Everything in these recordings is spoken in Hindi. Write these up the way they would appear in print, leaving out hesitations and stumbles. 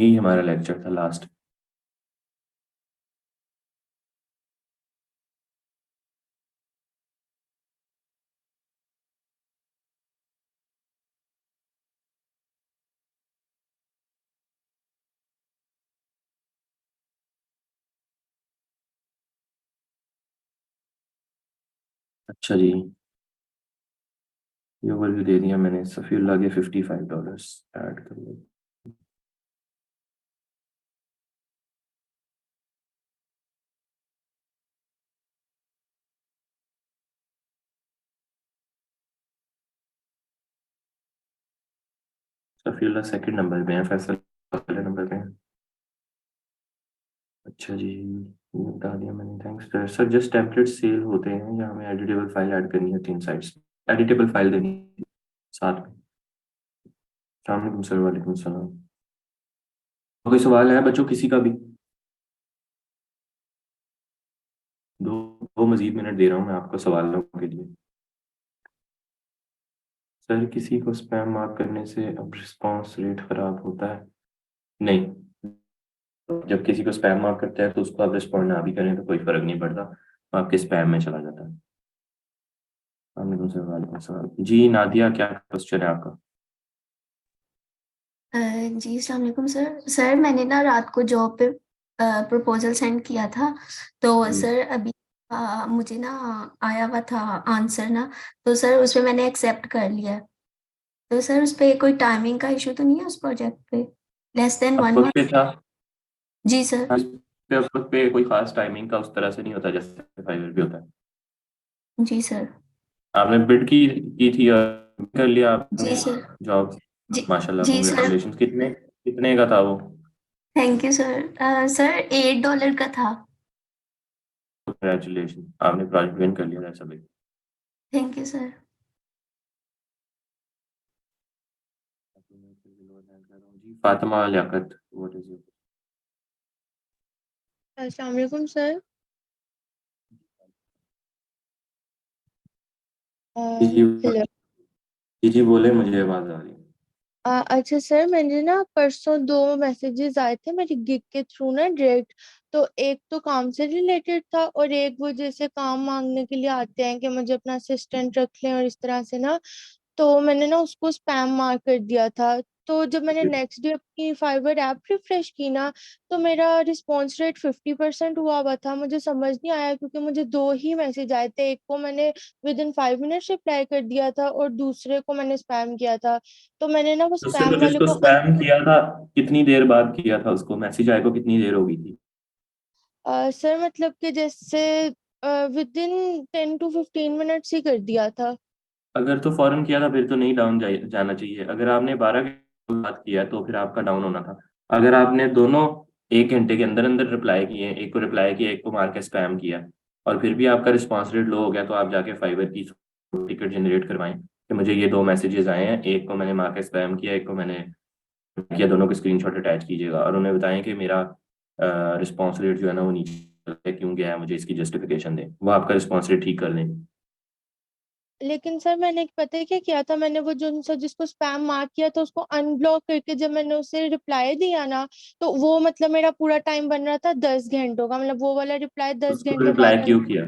यही हमारा लेक्चर था लास्ट। अच्छा जी, ये ओवरव्यू दे दिया मैंने। सफीउल्लाह के $55 ऐड कर लो। सफीउल्लाह सेकंड नंबर पे है, फैसल पहले नंबर पे है। अच्छा जी, ये बता दिया मैंने। Thanks sir. Sir just template sell होते हैं या हमें एडिटेबल फाइल ऐड करनी है? 3 साइट्स एडिटेबल फाइल देनी है साथ में। अस्सलाम सर। वालेकुम सलाम। कोई सवाल है बच्चों किसी का भी? दो दो मजीद मिनट दे रहा हूँ मैं आपको सवालों के लिए। सर किसी को स्पैम मार्क करने से अब रिस्पांस रेट खराब होता है? नहीं, जब किसी को स्पैम मार्क करता है तो उसको आप रिस्पॉन्ड ना भी करें तो कोई फर्क नहीं पड़ता, वो आपके स्पैम में चला जाता है। वालेकुम सर। वालेकुम सलाम जी। नादिया क्या क्वेश्चन है आपका? अ, जी अस्सलाम वालेकुम सर। सर मैंने ना रात को जॉब पे प्रपोजल सेंड किया था। तो जी। सर अभी मुझे ना आया हुआ था आंसर ना। तो सर उसपे मैंने एक्सेप्ट कर लिया है। तो सर उस पे कोई टाइमिंग का इशू तो नहीं है उस प्रोजेक्ट पे? लेस देन वन अपवर्क पे मंथ। था। जी सर। हाँ, इस पे अपवर्क पे कोई खास टाइमिंग का उस तरह से नहीं होता जैसे फाइवर पे होता है। जी सर। आपने बिड की थी और कर लिया आपने जी सर। जॉब? जी। माशाल्लाह, जी सर। कांग्रेचुलेशन। कितने कितने का था वो? Thank you sir. सर $8 का था। कांग्रेचुलेशन, आपने प्रोजेक्ट विन कर लिया। That's a thank you sir. जी। Fatima Liaquat, what is your? अस्सलाम वालेकुम सर। जी जी। हेलो। जी जी बोले, मुझे आवाज आ रही है। अच्छा सर, मैंने ना परसों दो मैसेजेस आए थे मेरी गिग के थ्रू ना डायरेक्ट। तो एक तो काम से रिलेटेड था और एक वो जैसे काम मांगने के लिए आते हैं कि मुझे अपना असिस्टेंट रख लें और इस तरह से ना। तो मैंने ना उसको स्पैम मार्क कर दिया था। तो जब मैंने नेक्स्ट डे अपनी फाइवर ऐप रिफ्रेश की ना, तो मेरा रिस्पॉन्स रेट 50% हुआ था। मुझे समझ नहीं आया क्योंकि मुझे दो ही मैसेज आए थे, एक को मैंने विद इन 5 मिनट्स रिप्लाई कर दिया था और दूसरे को मैंने स्पैम किया था। तो मैंने ना वो उससे तो स्पैम वाले जिसको को स्पैम किया था, कितनी देर बाद किया था उसको? मैसेज आए को कितनी देर हो गई थी? सर मतलब कि जैसे विद इन 10 to 15 मिनट्स ही कर दिया था। अगर तो फौरन किया था फिर तो नहीं डाउन जाना चाहिए। अगर आपने 12 के बाद किया तो फिर आपका डाउन होना था। अगर आपने दोनों 1 घंटे के अंदर अंदर रिप्लाई किए, एक को रिप्लाई किया एक को मार के स्पैम किया, और फिर भी आपका रिस्पॉन्स रेट लो हो गया, तो आप जाके फाइवर की टिकट जनरेट करवाएं कि मुझे ये दो मैसेजेस आए हैं, एक को मैंने मार के स्पैम किया, एक को मैंने किया, दोनों के स्क्रीनशॉट अटैच कीजिएगा और उन्हें बताएं कि मेरा रिस्पॉन्स रेट जो है ना वो नीचे क्यों गया है, मुझे इसकी जस्टिफिकेशन दें, वो आपका रिस्पॉन्स रेट ठीक कर दें। लेकिन सर मैंने पता है क्या किया था, मैंने वो जो उनसे जिसको स्पैम मार्क किया था उसको अनब्लॉक करके जब मैंने उसे रिप्लाई दिया ना, तो वो मतलब मेरा पूरा टाइम बन रहा था 10 घंटों का, मतलब वो वाला रिप्लाई दस उसको घंटे रिप्लाई बाद क्यों किया?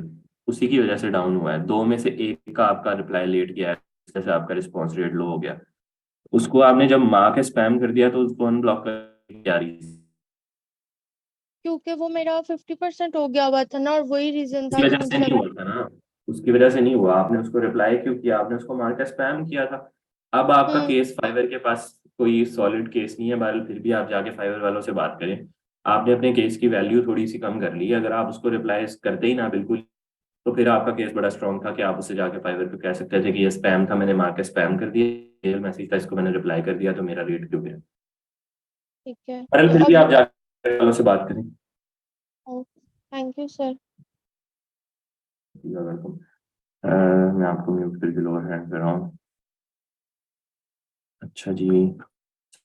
उसी की वजह से डाउन हुआ है। दो में से एक का आपका रिप्लाई लेट गया है, इस वजह से आपका रिस्पॉन्स रेट लो हो गया। उसको आपने जब माँ के स्पैम कर दिया तो उसको अनब्लॉक कर क्या रही? क्योंकि वो मेरा 50% हो गया हुआ था ना, और वही रीजन उसकी था कि वजह से मुझे नहीं लगा। हुआ था ना। उसकी वजह से नहीं हुआ। आपने उसको रिप्लाई क्यों किया? आपने उसको मार के स्पैम किया था। अब आपका हम्म। केस फाइवर के पास कोई सॉलिड केस नहीं है, बहरहाल फिर भी आप जाके फाइवर वालों से बात करें। आपने अपने केस की वैल्यू थोड़ी सी कम कर ली है। अगर आप उसको रिप्लाई करते ही ना बिल्कुल, तो फिर आपका केस बड़ा स्ट्रांग था कि आप उससे जाके फाइवर पे कह सकते थे कि ये स्पैम था, मैंने मार के स्पैम कर दिया, मैसेज था इसको मैंने रिप्लाई कर दिया, तो मेरा रेट क्यों गया? ठीक है बहरहाल तो फिर भी अब। आप जाके वालों से बात करें। Thank you sir. वेलकम। मैं आपको म्यूट करके लोअर हैंड कर रहा हूँ। अच्छा जी।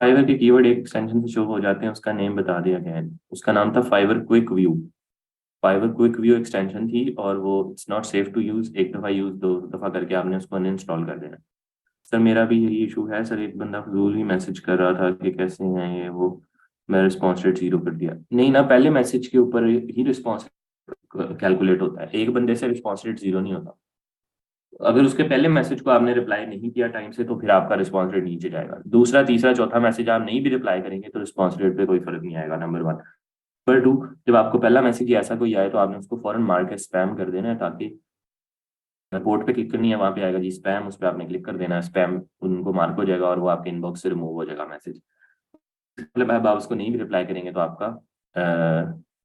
फाइवर के कीवर्ड एक एक्सटेंशन से शो हो जाते हैं, उसका नेम बता दिया गया है। उसका नाम था Fiverr quick view. Fiverr quick view extension थी और वो it's not safe to use. एक दफ़ा यूज, दो दफ़ा करके आपने उसको अनइंस्टॉल कर देना। सर मेरा भी यही इशू है सर। एक बंदा फजूल ही मैसेज कर रहा था कि कैसे हैं ये वो। मैं रिस्पॉन्स रेट 0 कर दिया। नहीं ना, पहले मैसेज के ऊपर ही रिस्पॉन्स कैलकुलेट होता है, एक बंदे से रिस्पॉन्स रेट 0 नहीं होता। अगर उसके पहले मैसेज को आपने रिप्लाई नहीं किया टाइम से तो फिर आपका रिस्पॉन्स रेट नीचे जाएगा। दूसरा तीसरा चौथा मैसेज आप नहीं भी रिप्लाई करेंगे तो रिस्पॉन्स रेट पे कोई फर्क नहीं आएगा, नंबर 1। नंबर 2, जब आपको पहला मैसेज ऐसा कोई आए तो आपने उसको फौरन मार के स्पैम कर देना है, ताकि रिपोर्ट पे क्लिक करनी है, वहां पे आएगा जी स्पैम, उस पर आपने क्लिक कर देना है, स्पैम उनको मार्क हो जाएगा और वो आपके इनबॉक्स से रिमूव हो जाएगा मैसेज। मतलब आप उसको नहीं भी रिप्लाई करेंगे तो आपका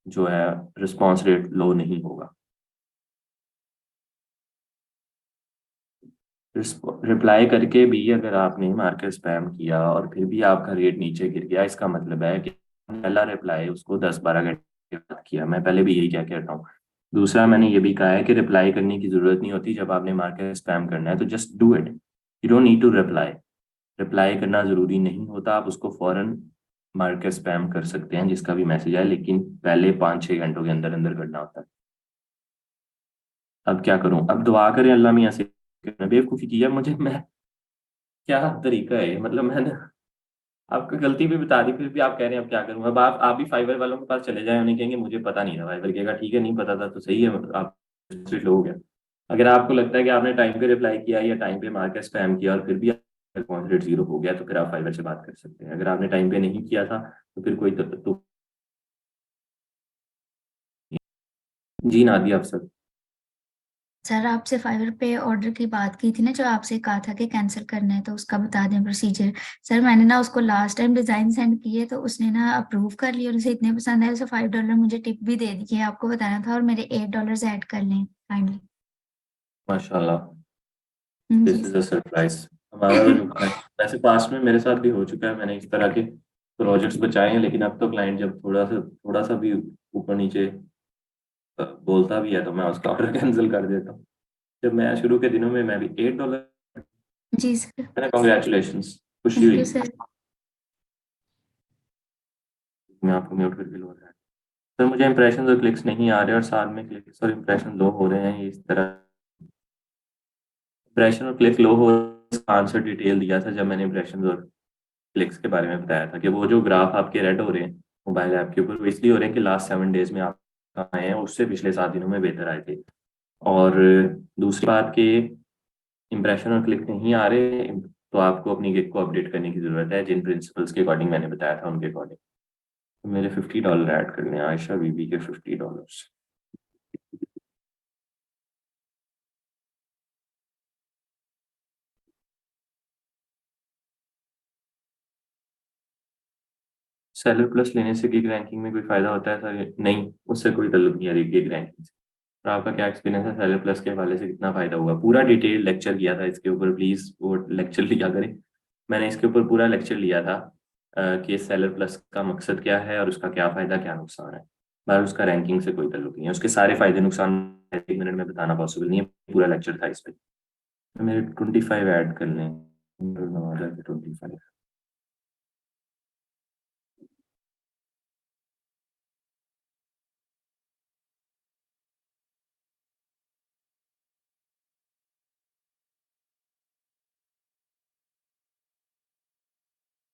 जो है रिस्पॉन्स रेट लो नहीं होगा। रिप्लाई करके भी अगर आपने मार्कर स्पैम किया और फिर भी आपका रेट नीचे गिर गया, इसका मतलब है कि पहला रिप्लाई उसको 10-12 घंटे बाद किया। मैं पहले भी यही क्या कहता हूँ। दूसरा, मैंने ये भी कहा है कि रिप्लाई करने की जरूरत नहीं होती जब आपने मार्कर स्पैम करना है, तो just do it, you don't need to reply. Reply करना जरूरी नहीं होता, आप उसको फौरन मार्कर स्पैम कर सकते हैं जिसका भी मैसेज आए, लेकिन पहले 5-6 घंटों के अंदर अंदर करना होता है। अब क्या करूं, अब दुआ करें अल्लाह मियां से। बेवकूफ़ी की है मुझे, मैं क्या तरीका है, मतलब मैंने आपको गलती भी बता दी फिर भी आप कह रहे हैं अब क्या करूं। अब आप भी फाइवर वालों के पास चले जाए, उन्हें कहेंगे मुझे पता नहीं था, फाइवर कहेगा ठीक है नहीं पता था तो सही है, आप स्ट्रिक्ट हो गया। अगर आपको लगता है कि आपने टाइम पे रिप्लाई किया या टाइम पे मार्कर स्पैम किया और फिर भी रिस्पॉन्स रेट 0 हो गया, तो फिर आप फाइवर से बात कर सकते हैं। अगर आपने टाइम पे नहीं किया था तो फिर कोई तो जी नादिया अफसर। सर आपसे फाइवर पे ऑर्डर की बात की थी ना, जो आपसे कहा था कि कैंसिल करना है, तो उसका बता दें प्रोसीजर। सर मैंने ना उसको लास्ट टाइम डिजाइन सेंड किए तो उसने ना अप्रूव कर लिया और उसे इतने पसंद आए, उसे $5 मुझे टिप भी दे दी है, आपको बताना था, और मेरे $8 ऐड कर लें काइंडली। माशाल्लाह, जी दिस इज अ सरप्राइज। हमारा तो जो वैसे पास्ट में मेरे साथ भी हो चुका है, मैंने इस तरह के प्रोजेक्ट्स बचाए हैं, लेकिन अब तो क्लाइंट जब थोड़ा सा भी ऊपर नीचे बोलता भी है तो मैं उसका ऑर्डर कैंसिल कर देता हूँ। जब मैं शुरू के दिनों में मैं भी $8, जी सर। मैंने कॉन्ग्रेचुलेशन, खुशी थैंक हुई। You sir. मैं आपको म्यूट करके लो रहा है। सर मुझे इंप्रेशन और क्लिक्स नहीं आ रहे और साथ में क्लिक्स और इंप्रेशन लो हो रहे हैं, ये इस तरह इंप्रेशन और क्लिक लो हो। आंसर डिटेल दिया था जब मैंने इंप्रेशन और क्लिक्स के बारे में बताया था कि वो जो ग्राफ आपके रेड हो रहे हैं मोबाइल ऐप के ऊपर, वो इसलिए हो रहे हैं कि लास्ट 7 डेज में आप आए हैं, उससे पिछले 7 दिनों में बेहतर आए थे। और दूसरी बात कि इंप्रेशन और क्लिक नहीं आ रहे तो आपको अपनी गिग को अपडेट करने की जरूरत है, जिन प्रिंसिपल्स के अकॉर्डिंग मैंने बताया था उनके अकॉर्डिंग। तो मेरे $50 ऐड कर लें, आयशा बीबी के $50। सेलर प्लस लेने से गिग रैंकिंग में कोई फायदा होता है सर? नहीं, उससे कोई ताल्लुक नहीं है गिग रैंकिंग से। और आपका क्या एक्सपीरियंस है सेलर प्लस के हवाले से, कितना फायदा हुआ? पूरा डिटेल लेक्चर किया था इसके ऊपर, प्लीज वो लेक्चर लिया करें। मैंने इसके ऊपर पूरा लेक्चर लिया था कि सेलर प्लस का मकसद क्या है और उसका क्या फायदा क्या नुकसान है। पर उसका रैंकिंग से कोई ताल्लुक नहीं है, उसके सारे फायदे नुकसान 1 मिनट में बताना पॉसिबल नहीं है, पूरा लेक्चर था इस पे। तो मेरे 25 ऐड कर लें, 25।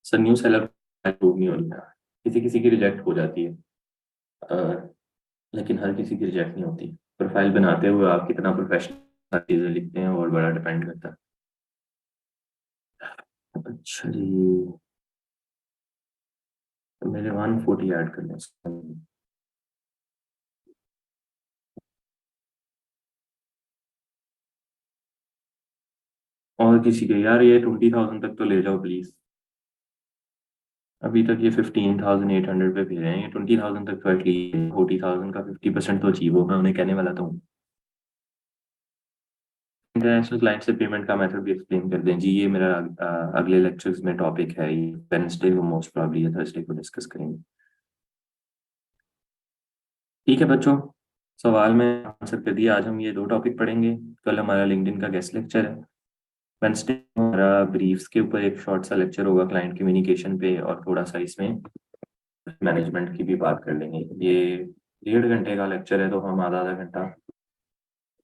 सर न्यू सेलर अप्रूव नहीं हो रही है, किसी किसी की रिजेक्ट हो जाती है, अ, लेकिन हर किसी की रिजेक्ट नहीं होती। प्रोफाइल बनाते हुए आप कितना प्रोफेशनल चीज़ें लिखते हैं और बड़ा डिपेंड करता है। अच्छा जी, तो मेरे 140 ऐड कर लें। और किसी के यार ये 20,000 तक तो ले जाओ प्लीज। अभी तक ये 15,800 पे भेज रहे हैं, ये 20,000 तक तो एटलीस्ट 40,000 का 50% तो अचीव हो, मैं उन्हें कहने वाला था। इंटरनेशनल क्लाइंट से पेमेंट का मेथड भी एक्सप्लेन कर दें जी, ये मेरा अगले लेक्चर्स में टॉपिक है, ये वेडनेसडे को मोस्ट प्रॉब्ली या थर्सडे को डिस्कस करेंगे। ठीक है बच्चों, सवाल में आंसर कर दिया। आज हम ये 2 टॉपिक पढ़ेंगे, कल हमारा लिंक्डइन का गेस्ट लेक्चर है, वेडनेसडे हमारा ब्रीफ्स के ऊपर एक शॉर्ट सा लेक्चर होगा क्लाइंट कम्युनिकेशन पे, और थोड़ा सा इसमें मैनेजमेंट की भी बात कर लेंगे। ये 1.5 घंटे का लेक्चर है तो हम आधा आधा घंटा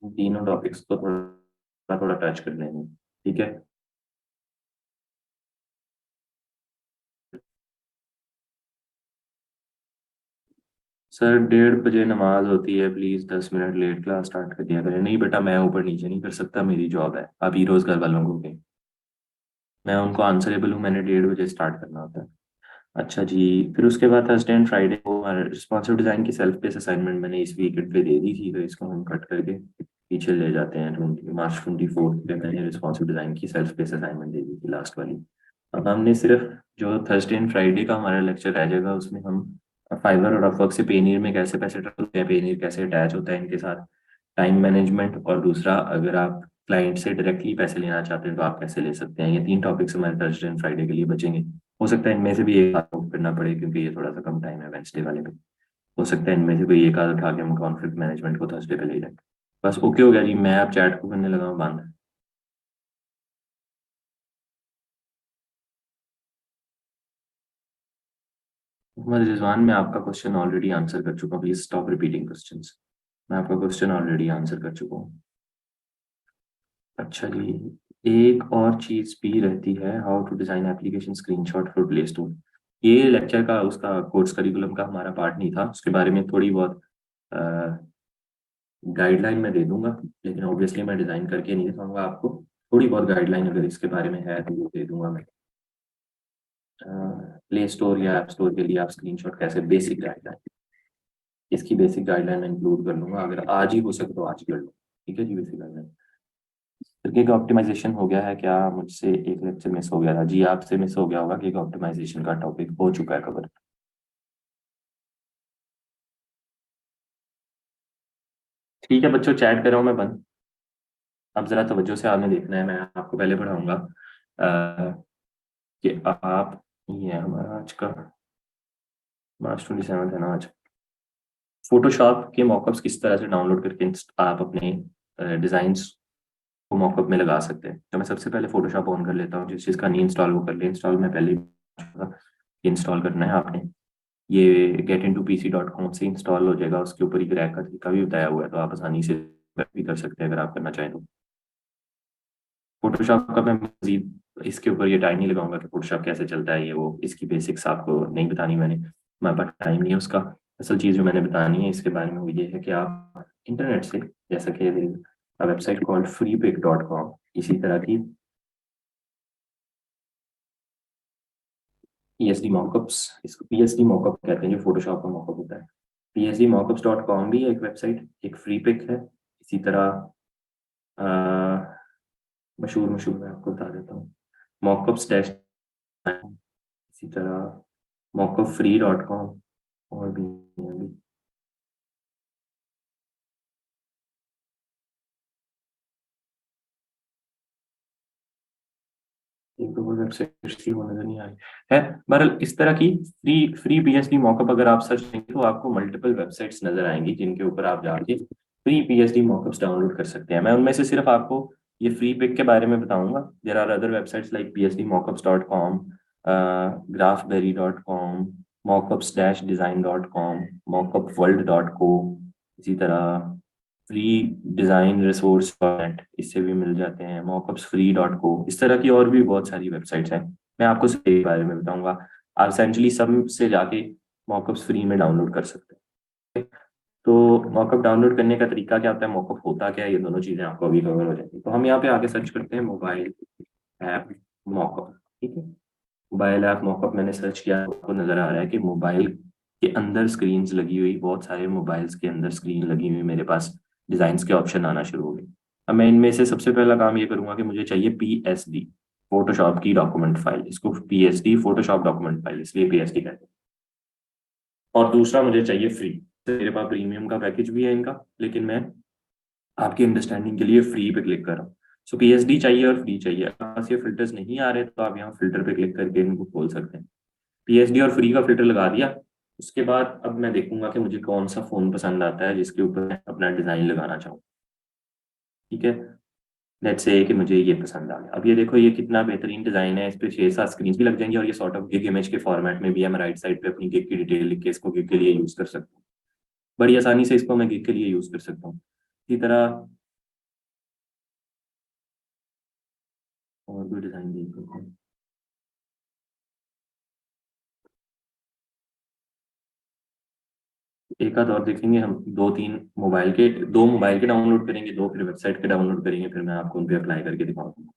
तीनों टॉपिक्स को थोड़ा थोड़ा टच कर लेंगे, ठीक है। सर 1:30 बजे नमाज होती है, please 10 minute late class start कर दिया करें। नहीं बेटा, मैं ऊपर नीचे नहीं कर सकता, मेरी जॉब है। आप हीरोज घर वालों को के मैं उनको आंसरेबल हूँ, मैंने 1:30 बजे स्टार्ट करना होता है। अच्छा जी, फिर उसके बाद थर्सडे एंड फ्राइडे को रिस्पॉन्सिव डिजाइन की सेल्फ बेस असाइनमेंट मैंने इस वीकेंड पे दे दी थी, तो इसको हम कट करके पीछे ले जाते हैं। March 24 पे मैंने रिस्पॉन्सिव डिजाइन की सेल्फ बेस असाइनमेंट दे दी थी, लास्ट वाली। अब हमने सिर्फ जो थर्सडे एंड फ्राइडे का हमारा लेक्चर रह जाएगा, उसमें हम फाइवर और अपवर्क से पेनीर में कैसे पैसे ट्रांसफर होते हैं, पेनीर कैसे अटैच होता है इनके साथ, टाइम मैनेजमेंट, और दूसरा अगर आप क्लाइंट से डायरेक्टली पैसे लेना चाहते हैं तो आप कैसे ले सकते हैं। ये 3 टॉपिक्स हमारे थर्सडे एंड फ्राइडे के लिए बचेंगे। हो सकता है इनमें से भी एक आध करना पड़े, क्योंकि ये थोड़ा सा कम टाइम है वेंसडे वाले पे। हो सकता है इनमें से कोई एक आध उठा के हम कॉन्फ्लिक्ट मैनेजमेंट को थर्सडे पे ले जाए। बस ओके हो गया जी, मैं आप चैट को करने लगा हूँ बंद। मोहम्मद रिजवान, मैं आपका क्वेश्चन ऑलरेडी आंसर कर चुका हूँ, प्लीज स्टॉप रिपीटिंग क्वेश्चंस। मैं आपका क्वेश्चन ऑलरेडी आंसर कर चुका हूँ। अच्छा जी, एक और चीज भी रहती है, how to design application screenshot for Play Store. ये लेक्चर का उसका कोर्स करिकुलम का हमारा पार्ट नहीं था, उसके बारे में थोड़ी बहुत गाइडलाइन मैं दे दूंगा, लेकिन ऑब्वियसली मैं डिजाइन करके नहीं दिखाऊंगा आपको। थोड़ी बहुत गाइडलाइन अगर इसके बारे में है तो वो दे दूंगा मैं। प्ले स्टोर या ऐप स्टोर के लिए आप स्क्रीनशॉट कैसे, बेसिक गाइडलाइन, इसकी बेसिक गाइडलाइन मैं इंक्लूड कर लूंगा। अगर आज ही हो सके तो आज कर लो, ठीक है जी। बेसिक गाइडलाइन गिग ऑप्टिमाइजेशन हो गया है क्या? मुझसे एक लेक्चर मिस हो गया था जी, आपसे मिस हो गया होगा। गिग ऑप्टिमाइजेशन का टॉपिक हो चुका है कवर। ठीक है बच्चों, चैट कर रहा हूँ मैं बंद। अब जरा तवज्जो से आपने देखना है, मैं आपको पहले पढ़ाऊंगा कि आप, ये हमारा आज का March 27 है ना आज। फोटोशॉप के मॉकअप्स किस तरह से डाउनलोड करके आप अपने डिजाइन्स को मॉकअप में लगा सकते हैं। तो मैं सबसे पहले फोटोशॉप ऑन कर लेता हूँ, जिस चीज़ का नहीं इंस्टॉल वो कर ले। इंस्टॉल मैं पहले ही इंस्टॉल करना है आपने। ये getintoPC.com से इंस्टॉल हो जाएगा, उसके ऊपर ही क्रैक का तरीका भी बताया हुआ है, तो आप आसानी से भी कर सकते हैं अगर आप करना चाहें तो। फोटोशॉप का मैं मजीद इसके ऊपर ये टाइम नहीं लगाऊंगा कि फोटोशॉप कैसे चलता है, ये वो इसकी बेसिक्स आपको नहीं बतानी मैंने, हमारे पास टाइम नहीं है उसका। असल चीज़ जो मैंने बतानी है इसके बारे में वो ये है कि आप इंटरनेट से, जैसा कि वेबसाइट कॉल्ड freepik.com, इसी तरह की पीएसडी मॉकअप्स, इसको पीएसडी मॉकअप कहते हैं जो फोटोशॉप का मॉकअप होता है। psdmockups.com भी है एक वेबसाइट, एक फ्री पिक है। इसी तरह मशहूर मशहूर मैं आपको बता देता हूँ, मॉकअप्स डैश, इसी तरह mockupfree.com, और भी हैं अभी। एक दो वेबसाइट थी वो नजर नहीं आ रही है। बहरहाल इस तरह की फ्री फ्री पीएचडी मॉकअप अगर आप सर्च करेंगे तो आपको मल्टीपल वेबसाइट्स नजर आएंगी, जिनके ऊपर आप जाके फ्री पीएचडी मॉकअप्स डाउनलोड कर सकते हैं। मैं उनमें से सिर्फ आपको ये फ्री पिक के बारे में बताऊंगा। There are other websites like psdmockups.com, graphberry.com, mockups-design.com, mockupworld.co, इसी तरह फ्री डिजाइन रिसोर्स नेट, इससे भी मिल जाते हैं, mockupsfree.co, इस तरह की और भी बहुत सारी वेबसाइट्स हैं। मैं आपको सबके बारे में बताऊंगा, आप एसेंशली सब से जाके मॉकअप्स फ्री में डाउनलोड कर सकते हैं। तो मॉकअप डाउनलोड करने का तरीका क्या होता है, मॉकअप होता क्या है, ये दोनों चीजें आपको अभी कवर हो जाएंगी। तो हम यहाँ पे आगे सर्च करते हैं मोबाइल ऐप मॉकअप, ठीक है। मोबाइल ऐप मॉकअप मैंने सर्च किया, आपको नजर आ रहा है कि मोबाइल के अंदर स्क्रीन लगी हुई, बहुत सारे मोबाइल्स के अंदर स्क्रीन लगी हुई मेरे पास डिजाइन के ऑप्शन आना शुरू हो गए। अब मैं इनमें से सबसे पहला काम ये करूंगा कि मुझे चाहिए पीएसडी, फोटोशॉप की डॉक्यूमेंट फाइल। इसको पीएसडी फोटोशॉप डॉक्यूमेंट फाइल इसलिए पीएसडी कहते हैं। और दूसरा मुझे चाहिए फ्री। मेरे पास प्रीमियम का पैकेज भी है इनका, लेकिन मैं आपकी अंडरस्टैंडिंग के लिए फ्री पे क्लिक कर रहा हूँ। सो पीएसडी चाहिए और फ्री चाहिए। अगर पास ये फिल्टर्स नहीं आ रहे तो आप यहाँ फिल्टर पे क्लिक करके इनको खोल सकते हैं। पीएचडी और फ्री का फिल्टर लगा दिया। उसके बाद अब मैं देखूंगा कि मुझे कौन सा फोन पसंद आता है जिसके ऊपर मैं अपना डिजाइन लगाना चाहूँ, ठीक है। लेट्स से कि मुझे ये पसंद आ गया। अब ये देखो ये कितना बेहतरीन डिजाइन है, इस पे 6-7 स्क्रीन भी लग जाएंगी, और ये सॉर्ट ऑफ गिग इमेज के फॉर्मेट में भी है। मैं राइट साइड पे अपनी गिग की डिटेल लिख के इसको गिग के लिए यूज कर सकता हूँ, बड़ी आसानी से इसको मैं गिग के लिए यूज कर सकता हूँ। इसी तरह और भी डिजाइन देख सकते हैं। एक आध और देखेंगे हम, दो मोबाइल के डाउनलोड करेंगे, दो फिर वेबसाइट के डाउनलोड करेंगे, फिर मैं आपको उन पे अप्लाई करके दिखाऊंगा।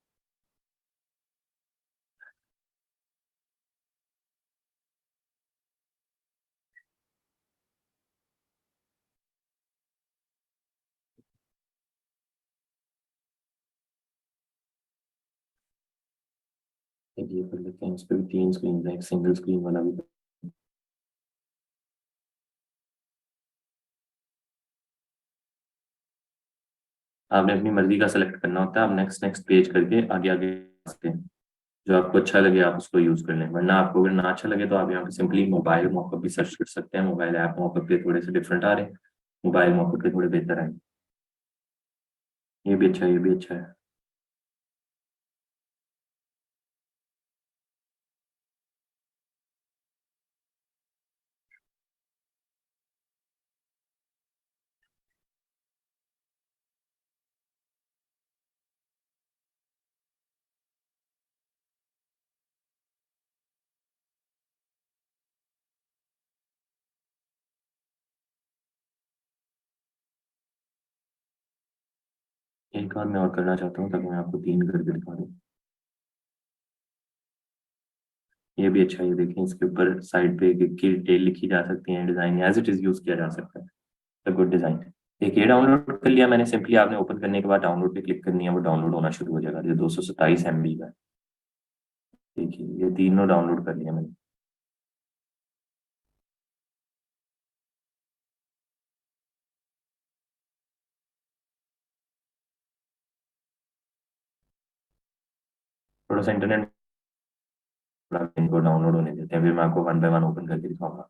ये कर लेते हैं, इस पे भी 3 स्क्रीन है, एक सिंगल स्क्रीन वाला भी। आपने अपनी मर्जी का सेलेक्ट करना होता है, आप नेक्स्ट नेक्स्ट पेज करके आगे आगे जा सकते हैं। जो आपको अच्छा लगे आप उसको यूज कर लें, वरना आपको अगर ना अच्छा लगे तो आप यहाँ पे सिंपली मोबाइल मॉकअप भी सर्च कर सकते हैं। मोबाइल ऐप मॉकअप के थोड़े से डिफरेंट आ रहे हैं, मोबाइल मॉकअप के थोड़े बेहतर आए। ये भी अच्छा है, ये भी अच्छा है। एक बार मैं और करना चाहता हूँ ताकि मैं आपको 3 करके दिखा दूँ। ये भी अच्छा है, ये देखें, इसके ऊपर साइड पे गिग की डिटेल लिखी जा सकती है, design as it is use किया जा सकता है। Good design. एक ये डाउनलोड कर लिया मैंने, सिंपली आपने ओपन करने के बाद डाउनलोड पे क्लिक करनी है, वो डाउनलोड होना शुरू हो जाएगा। ये 227 MB का है। देखिए ये तीनों डाउनलोड कर लिया मैंने। थोड़ा सा इंटरनेट, इनको डाउनलोड होने देते हैं, फिर मैं आपको 1 बाय 1 ओपन करके दिखाऊंगा।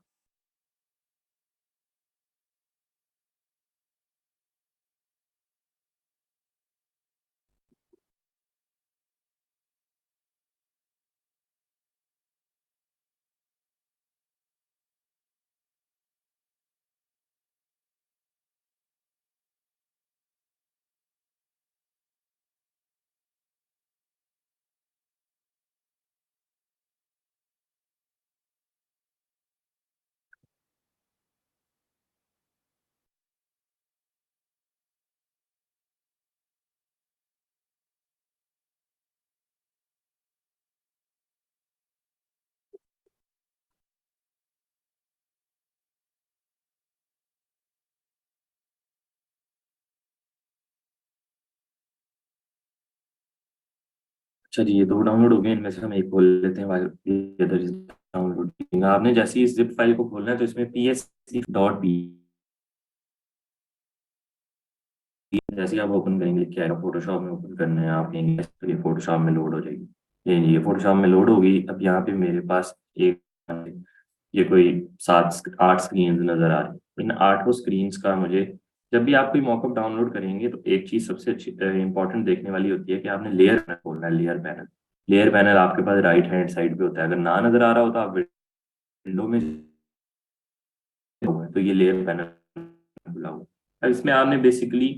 अच्छा जी, ये 2 डाउनलोड हो गए, इनमें से हम एक खोल लेते हैं, अदर इज डाउनलोड। आपने जैसे ही इस जिप फाइल को खोलना है तो इसमें psc.p जैसे ही आप ओपन करेंगे लिख के आएगा, फोटोशॉप में ओपन करना है आप, यहीं तो ये फोटोशॉप में लोड हो जाएगी। ये फोटोशॉप में लोड होगी। अब यहाँ पे मेरे पास एक, ये कोई 7 8 स्क्रीन नजर आ रही है। इन 8 स्क्रीन का मुझे, जब भी आप कोई मॉकअप डाउनलोड करेंगे तो एक चीज सबसे अच्छी इंपॉर्टेंट देखने वाली होती है कि आपने लेयर पैनल खोलना है। लेयर पैनल, लेयर पैनल आपके पास राइट हैंड साइड पे होता है। अगर ना नजर आ रहा हो तो आप विंडो में हुआ है तो ये लेयर पैनल खुला हुआ है। अब इसमें आपने बेसिकली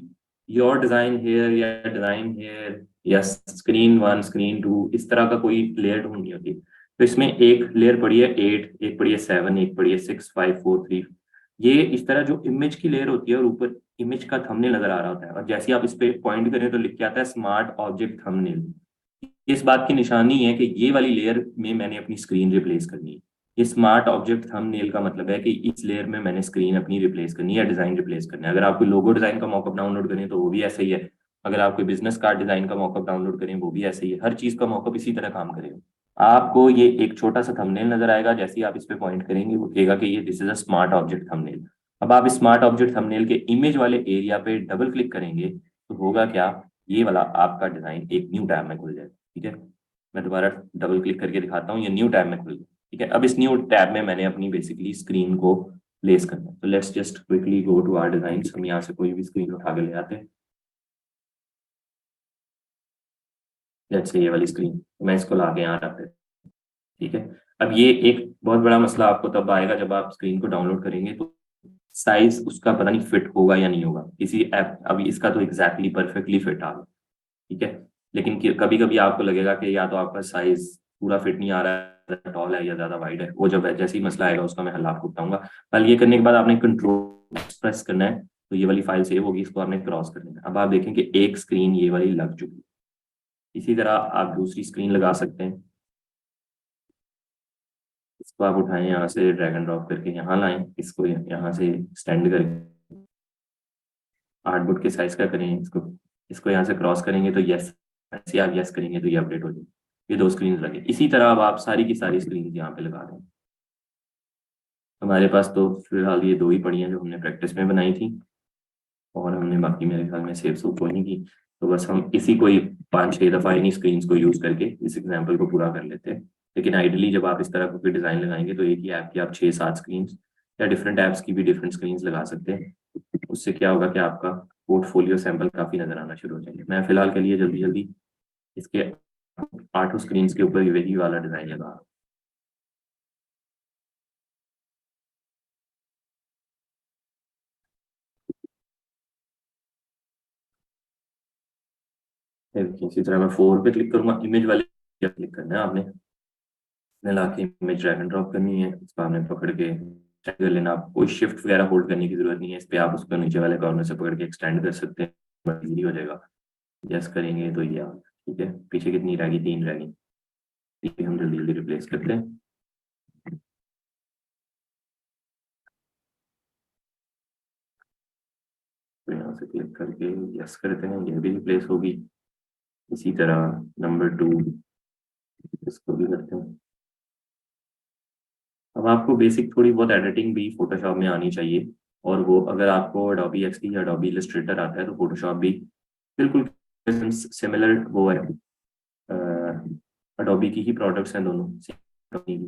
योर डिजाइन हेयर या डिजाइन हेयर या स्क्रीन 1 स्क्रीन 2 इस तरह का कोई लेयर ढूंढनी होती है। तो इसमें एक लेयर पड़ी है 8, एक पड़ी है 7, एक पड़ी है 6 5 4 3। ये इस तरह जो इमेज की लेयर होती है और ऊपर इमेज का थंबनेल नजर आ रहा होता है, और जैसे ही आप इस पे पॉइंट करें तो लिख के आता है स्मार्ट ऑब्जेक्ट थंबनेल। इस बात की निशानी है कि ये वाली लेयर में मैंने अपनी स्क्रीन रिप्लेस करनी है। ये स्मार्ट ऑब्जेक्ट थंबनेल का मतलब है कि इस लेयर में मैंने स्क्रीन अपनी रिप्लेस करनी है या डिजाइन रिप्लेस करना है। अगर आप कोई लोगो डिजाइन का मॉकअप डाउनलोड करें तो वो भी ऐसा ही है। अगर आप कोई बिजनेस कार्ड डिजाइन का मॉकअप डाउनलोड करें वो भी ऐसा ही है। हर चीज का मॉकअप इसी तरह काम करेगा। आपको ये एक छोटा सा थंबनेल नजर आएगा, जैसे ही आप इस पे पॉइंट करेंगे वो कहेगा कि ये this is a smart object thumbnail. अब आप स्मार्ट ऑब्जेक्ट थंबनेल के इमेज वाले एरिया पे डबल क्लिक करेंगे तो होगा क्या, ये वाला आपका डिजाइन एक न्यू टैब में खुल जाएगा। ठीक है, मैं दोबारा डबल क्लिक करके दिखाता हूँ, ये न्यू टैब में खुल गया। ठीक है, अब इस न्यू टैब में मैंने अपनी बेसिकली स्क्रीन को प्लेस करना है। तो let's just quickly go to our design. हम यहाँ से कोई भी स्क्रीन उठा के ले आते हैं। लेट्स से ये वाली स्क्रीन, मैं इसको ला के यहाँ रखते हैं। ठीक है, अब ये एक बहुत बड़ा मसला आपको तब आएगा जब आप स्क्रीन को डाउनलोड करेंगे तो साइज उसका पता नहीं फिट होगा या नहीं होगा किसी ऐप। अभी इसका तो एग्जैक्टली परफेक्टली फिट आ गया। ठीक है, लेकिन कभी कभी आपको लगेगा कि या तो आपका साइज पूरा फिट नहीं आ रहा टॉल है या ज़्यादा वाइड है, वो जब जैसे ही मसला आएगा उसका मैं हल आपको बताऊंगा। कल ये करने के बाद आपने कंट्रोल प्रेस करना है, तो ये वाली फाइल सेव होगी, इसको आपने क्रॉस कर लेना है। अब आप देखें कि एक स्क्रीन ये वाली लग चुकी है। इसी तरह आप दूसरी स्क्रीन लगा सकते हैं। इसको आप उठाएं, यहाँ से ड्रैग एंड ड्रॉप करके यहाँ लाएं, इसको यहाँ से एक्सटेंड करके आर्टबोर्ड के साइज का करें, इसको इसको यहाँ से क्रॉस करेंगे तो यस, ऐसे आप यस करेंगे तो ये अपडेट हो जाएगी। ये दो स्क्रीन लगे। इसी तरह अब आप सारी की सारी स्क्रीन यहाँ पे लगा दें। हमारे पास तो फिलहाल ये दो ही पड़ी हैं जो हमने प्रैक्टिस में बनाई थी, और हमने बाकी मेरे ख्याल में सेव सूप कोई नहीं की। तो बस हम इसी को ही 5-6 दफ़ा इन्हीं स्क्रीन को यूज़ करके इस एग्जाम्पल को पूरा कर लेते हैं। लेकिन आइडियली जब आप इस तरह कोई डिज़ाइन लगाएंगे तो एक ही ऐप की आप 6-7 स्क्रीन या डिफरेंट ऐप्स की भी डिफरेंट स्क्रीन लगा सकते हैं। उससे क्या होगा कि आपका पोर्टफोलियो सैंपल काफ़ी नज़र आना शुरू हो जाएंगे। मैं फिलहाल के लिए जल्दी जल्दी इसके 8 स्क्रीन के ऊपर यही वाला डिज़ाइन लगा रहा हूं। इसी तरह मैं 4 पे क्लिक करूंगा, इमेज वाले क्लिक करना है आपने, ला के इमेज ड्रैग एंड ड्रॉप करनी है, इसको आपने पकड़ के एक्सटेंड कर लेना। आप कोई शिफ्ट वगैरह होल्ड करने की जरूरत नहीं है इस पे, आप उसको नीचे वाले कॉर्नर से पकड़ के एक्सटेंड कर सकते हैं, इजीली हो जाएगा। यस करेंगे तो ये ठीक है। पीछे कितनी रह गई? 3 रह गई, ये हम जल्दी जल्दी रिप्लेस करते हैं। तो यहाँ से क्लिक करके यस करते हैं, ये भी रिप्लेस होगी। इसी तरह नंबर 2 इसको भी करते हैं। अब आपको बेसिक थोड़ी बहुत एडिटिंग भी फोटोशॉप में आनी चाहिए, और वो अगर आपको अडोबी एक्सडी या अडोबी इलस्ट्रेटर आता है तो फोटोशॉप भी बिल्कुल सिमिलर वो है, अडोबी की ही प्रोडक्ट्स हैं दोनों कंपनी की,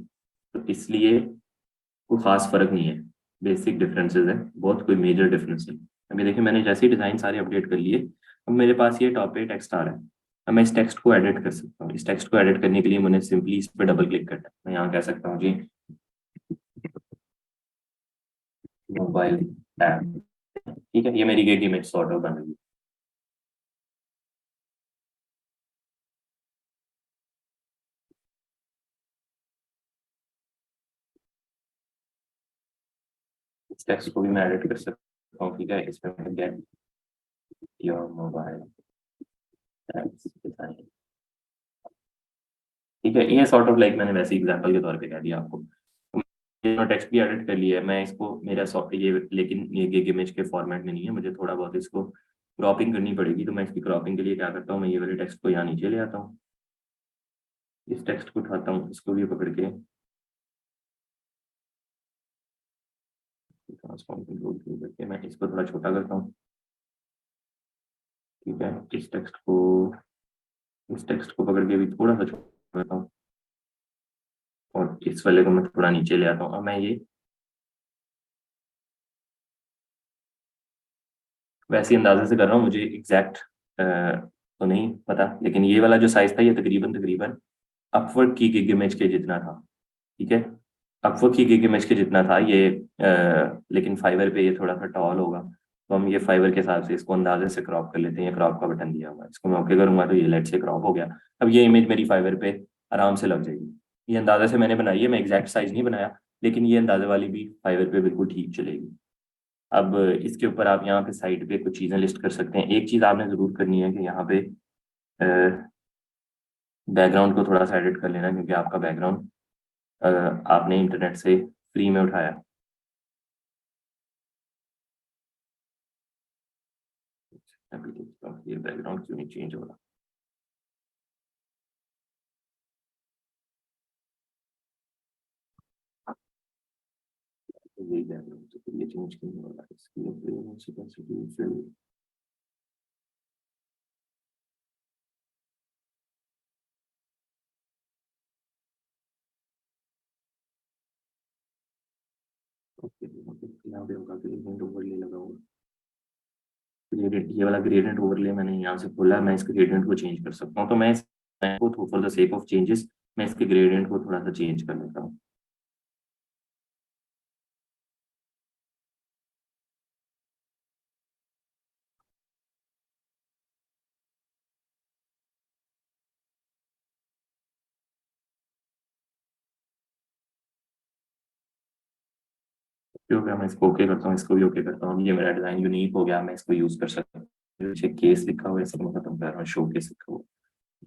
तो इसलिए कोई खास फर्क नहीं है। बेसिक डिफरेंसेस है, बहुत कोई मेजर डिफरेंस नहीं। अभी देखिए मैंने जैसे ही डिज़ाइन सारे अपडेट कर लिए, अब मेरे पास ये टॉप पे टेक्स्ट आ रहा है। अब मैं इस टेक्स्ट को एडिट कर सकता हूँ। इस टेक्स्ट को एडिट करने के लिए मुझे सिंपली इस पर डबल क्लिक करना है। मैं यहाँ कह सकता हूँ जी मोबाइल ऐप, ठीक है, ये मेरी गेट इमेज सॉर्ट ऑफ बन रही है। इस टेक्स्ट को भी मैं एडिट कर सकता हूँ, ठीक है, इसमें मैं get your mobile apps design, ठीक है। ये सॉर्ट ऑफ लाइक मैंने वैसे एग्जांपल के तौर पे कह दिया आपको। ये टेक्स्ट भी एडिट कर लिया है मैं इसको, मेरा ये लेकिन ये गिग इमेज के फॉर्मेट में नहीं है, मुझे थोड़ा बहुत इसको क्रॉपिंग करनी पड़ेगी। तो मैं इसकी क्रॉपिंग के लिए क्या करता हूँ, मैं ये वाले टेक्स्ट को यहाँ नीचे ले आता हूँ, इस टेक्स्ट को उठाता हूँ, इसको भी पकड़ के ट्रांसफॉर्म कंट्रोल करके मैं इसको थोड़ा छोटा करता हूँ, ठीक है। इस टेक्स्ट को पकड़ के भी थोड़ा सा छोटा करता हूँ, और इस वाले को मैं थोड़ा नीचे ले आता हूँ। अब मैं ये वैसे अंदाजे से कर रहा हूँ, मुझे एग्जैक्ट तो नहीं पता, लेकिन ये वाला जो साइज था ये तकरीबन तकरीबन अपवर्ड की गिग इमेज के जितना था, ठीक है। अपवर्ड की गिग इमेज के जितना था ये, लेकिन फाइवर पे ये थोड़ा सा टॉल होगा, तो हम ये फाइवर के हिसाब से इसको अंदाजे से क्रॉप कर लेते हैं। ये क्रॉप का बटन दिया हुआ है, इसको मैं ओके करूंगा तो ये लेट से क्रॉप हो गया। अब ये इमेज मेरी फाइवर पे आराम से लग जाएगी। ये अंदाजे से मैंने बनाई है, मैं एग्जैक्ट साइज नहीं बनाया, लेकिन ये अंदाजे वाली भी फाइवर पे बिल्कुल ठीक चलेगी। अब इसके ऊपर आप यहाँ पे साइड पे कुछ चीज़ें लिस्ट कर सकते हैं। एक चीज़ आपने ज़रूर करनी है कि यहाँ पे बैकग्राउंड को थोड़ा सा एडिट कर लेना, क्योंकि आपका बैकग्राउंड आपने इंटरनेट से फ्री में उठाया। अभी देखता हूँ ये बैकग्राउंड क्यों नहीं चेंज हो रहा। तो यही बैकग्राउंड, तो फिर ये चेंज क्यों नहीं हो रहा, इसकी ओके, यहाँ पे होगा ग्रेडियंट ओवरले लगा हुआ। ये वाला ग्रेडियंट ओवरले मैंने यहाँ से खोला, मैं इस ग्रेडियंट को चेंज कर सकता हूँ। तो मैं इसको for the sake of changes मैं इसके ग्रेडियंट को थोड़ा सा चेंज कर लेता हूँ। हो गया, मैं इसको ओके करता हूँ, इसको भी ओके करता हूँ। ये मेरा डिजाइन यूनिक हो गया, मैं इसको यूज कर सकता हूँ। पीछे केस लिखा हुआ है, इसको मैं खत्म कर रहा हूँ, शो केस लिखा हुआ है।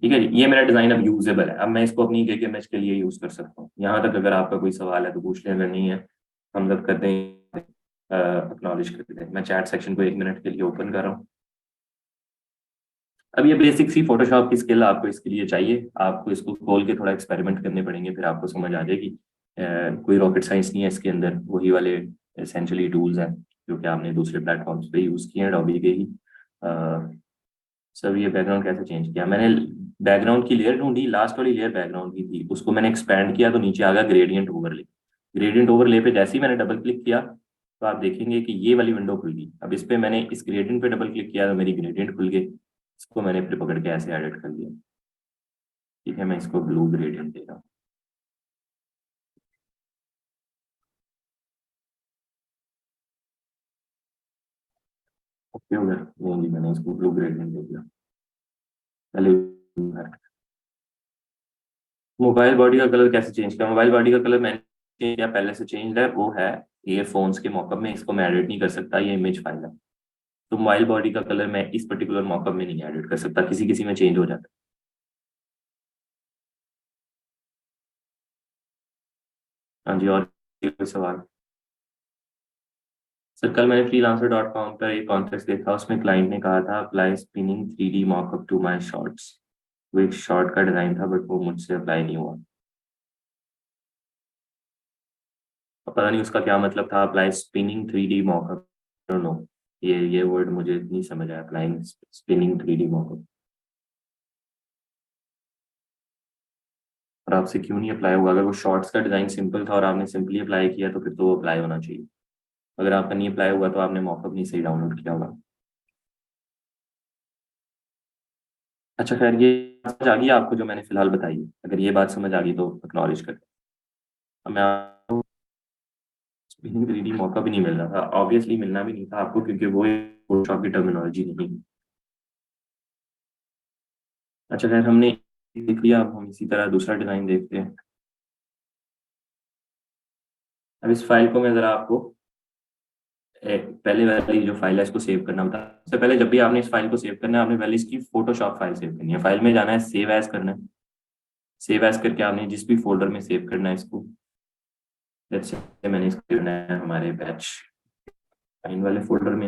ठीक है जी, ये मेरा डिजाइन अब यूजेबल है। अब मैं इसको अपनी के इमेज के लिए यूज कर सकता हूँ। यहाँ तक अगर आपका कोई सवाल है तो पूछ लें, अगर नहीं है हम लोग करते हैं, एक्नॉलेज करते हैं। मैं चैट सेक्शन को 1 मिनट के लिए ओपन कर रहा हूँ। अब ये बेसिक सी फोटोशॉप की स्किल आपको इसके लिए चाहिए। आपको इसको खोल के थोड़ा एक्सपेरिमेंट करने पड़ेंगे, फिर आपको समझ आ जाएगी। कोई रॉकेट साइंस नहीं है इसके अंदर, वही वाले एसेंशियली टूल्स हैं जो कि आपने दूसरे प्लेटफॉर्म्स पे यूज किए हैं, अडोबी के ही। सर ये बैकग्राउंड कैसे चेंज किया? मैंने बैकग्राउंड की लेयर ढूंढी, लास्ट वाली लेयर बैकग्राउंड की थी, उसको मैंने एक्सपैंड किया तो नीचे आ गया ग्रेडियंट ओवरले। ग्रेडियंट ओवरले पे जैसे ही मैंने डबल क्लिक किया तो आप देखेंगे कि ये वाली विंडो खुल गई। अब इस पे मैंने इस ग्रेडियंट पे डबल क्लिक किया तो मेरी ग्रेडियंट खुल गई। इसको मैंने फिर पकड़ के ऐसे एडिट कर दिया। ठीक है, मैं इसको ब्लू ग्रेडियंट दे रहा हूँ। ओके हो गया, नहीं जी मैंने इसको ब्लू ग्रेडियंट दे दिया। पहले मोबाइल बॉडी का कलर कैसे चेंज किया? मोबाइल बॉडी का कलर मैंने चेंज किया, पहले से चेंज है, वो है ईयरफोन्स के मॉकअप में। इसको मैं एडिट नहीं कर सकता, ये इमेज फाइल है। तो मोबाइल बॉडी का कलर मैं इस पर्टिकुलर मॉकअप में नहीं एडिट कर सकता, किसी किसी में चेंज हो जाता है। हाँ जी, और कोई सवाल? सर कल मैंने freelancer.com पर एक कॉन्टेस्ट देखा, उसमें क्लाइंट ने कहा था apply spinning 3D mockup to my shorts. वो एक शॉर्ट का डिजाइन था बट वो मुझसे अप्लाई नहीं हुआ। पता नहीं उसका क्या मतलब था, apply spinning 3D mock-up. Don't know, ये वर्ड मुझे नहीं समझ आया, अप्लाइंग स्पिनिंग 3D मॉकअप। और आपसे क्यों नहीं अप्लाई हुआ? अगर वो शॉर्ट्स का डिजाइन सिंपल था और आपने सिंपली अप्लाई किया तो फिर तो वो अप्लाई होना चाहिए। अगर आपका नहीं अप्लाई हुआ तो आपने मॉकअप नहीं सही डाउनलोड किया होगा। अच्छा खैर, ये समझ आ गई आपको जो मैंने फिलहाल बताई है? अगर ये बात समझ आ गई तो एक्नॉलेज कर। अब मैं आपको स्पिनिंग 3D मौका भी नहीं मिल रहा था, ऑब्वियसली मिलना भी नहीं था आपको, क्योंकि वो फोटोशॉप की टर्मिनोलॉजी नहीं है। अच्छा खैर, हमने देख लिया, अब हम इसी तरह दूसरा डिजाइन देखते हैं। अब इस फाइल को मैं जरा आपको पहले वाली जो फाइल है इसको सेव करना बता। सबसे पहले जब भी आपने इस फाइल को सेव करना है, आपने पहले इसकी फोटोशॉप फाइल सेव करनी है। फाइल में जाना है, सेव एज करना है। सेव एज करके आपने जिस भी फोल्डर में सेव करना है इसको, जैसे मैंने इसको करना है हमारे बैच फाइन वाले फोल्डर में।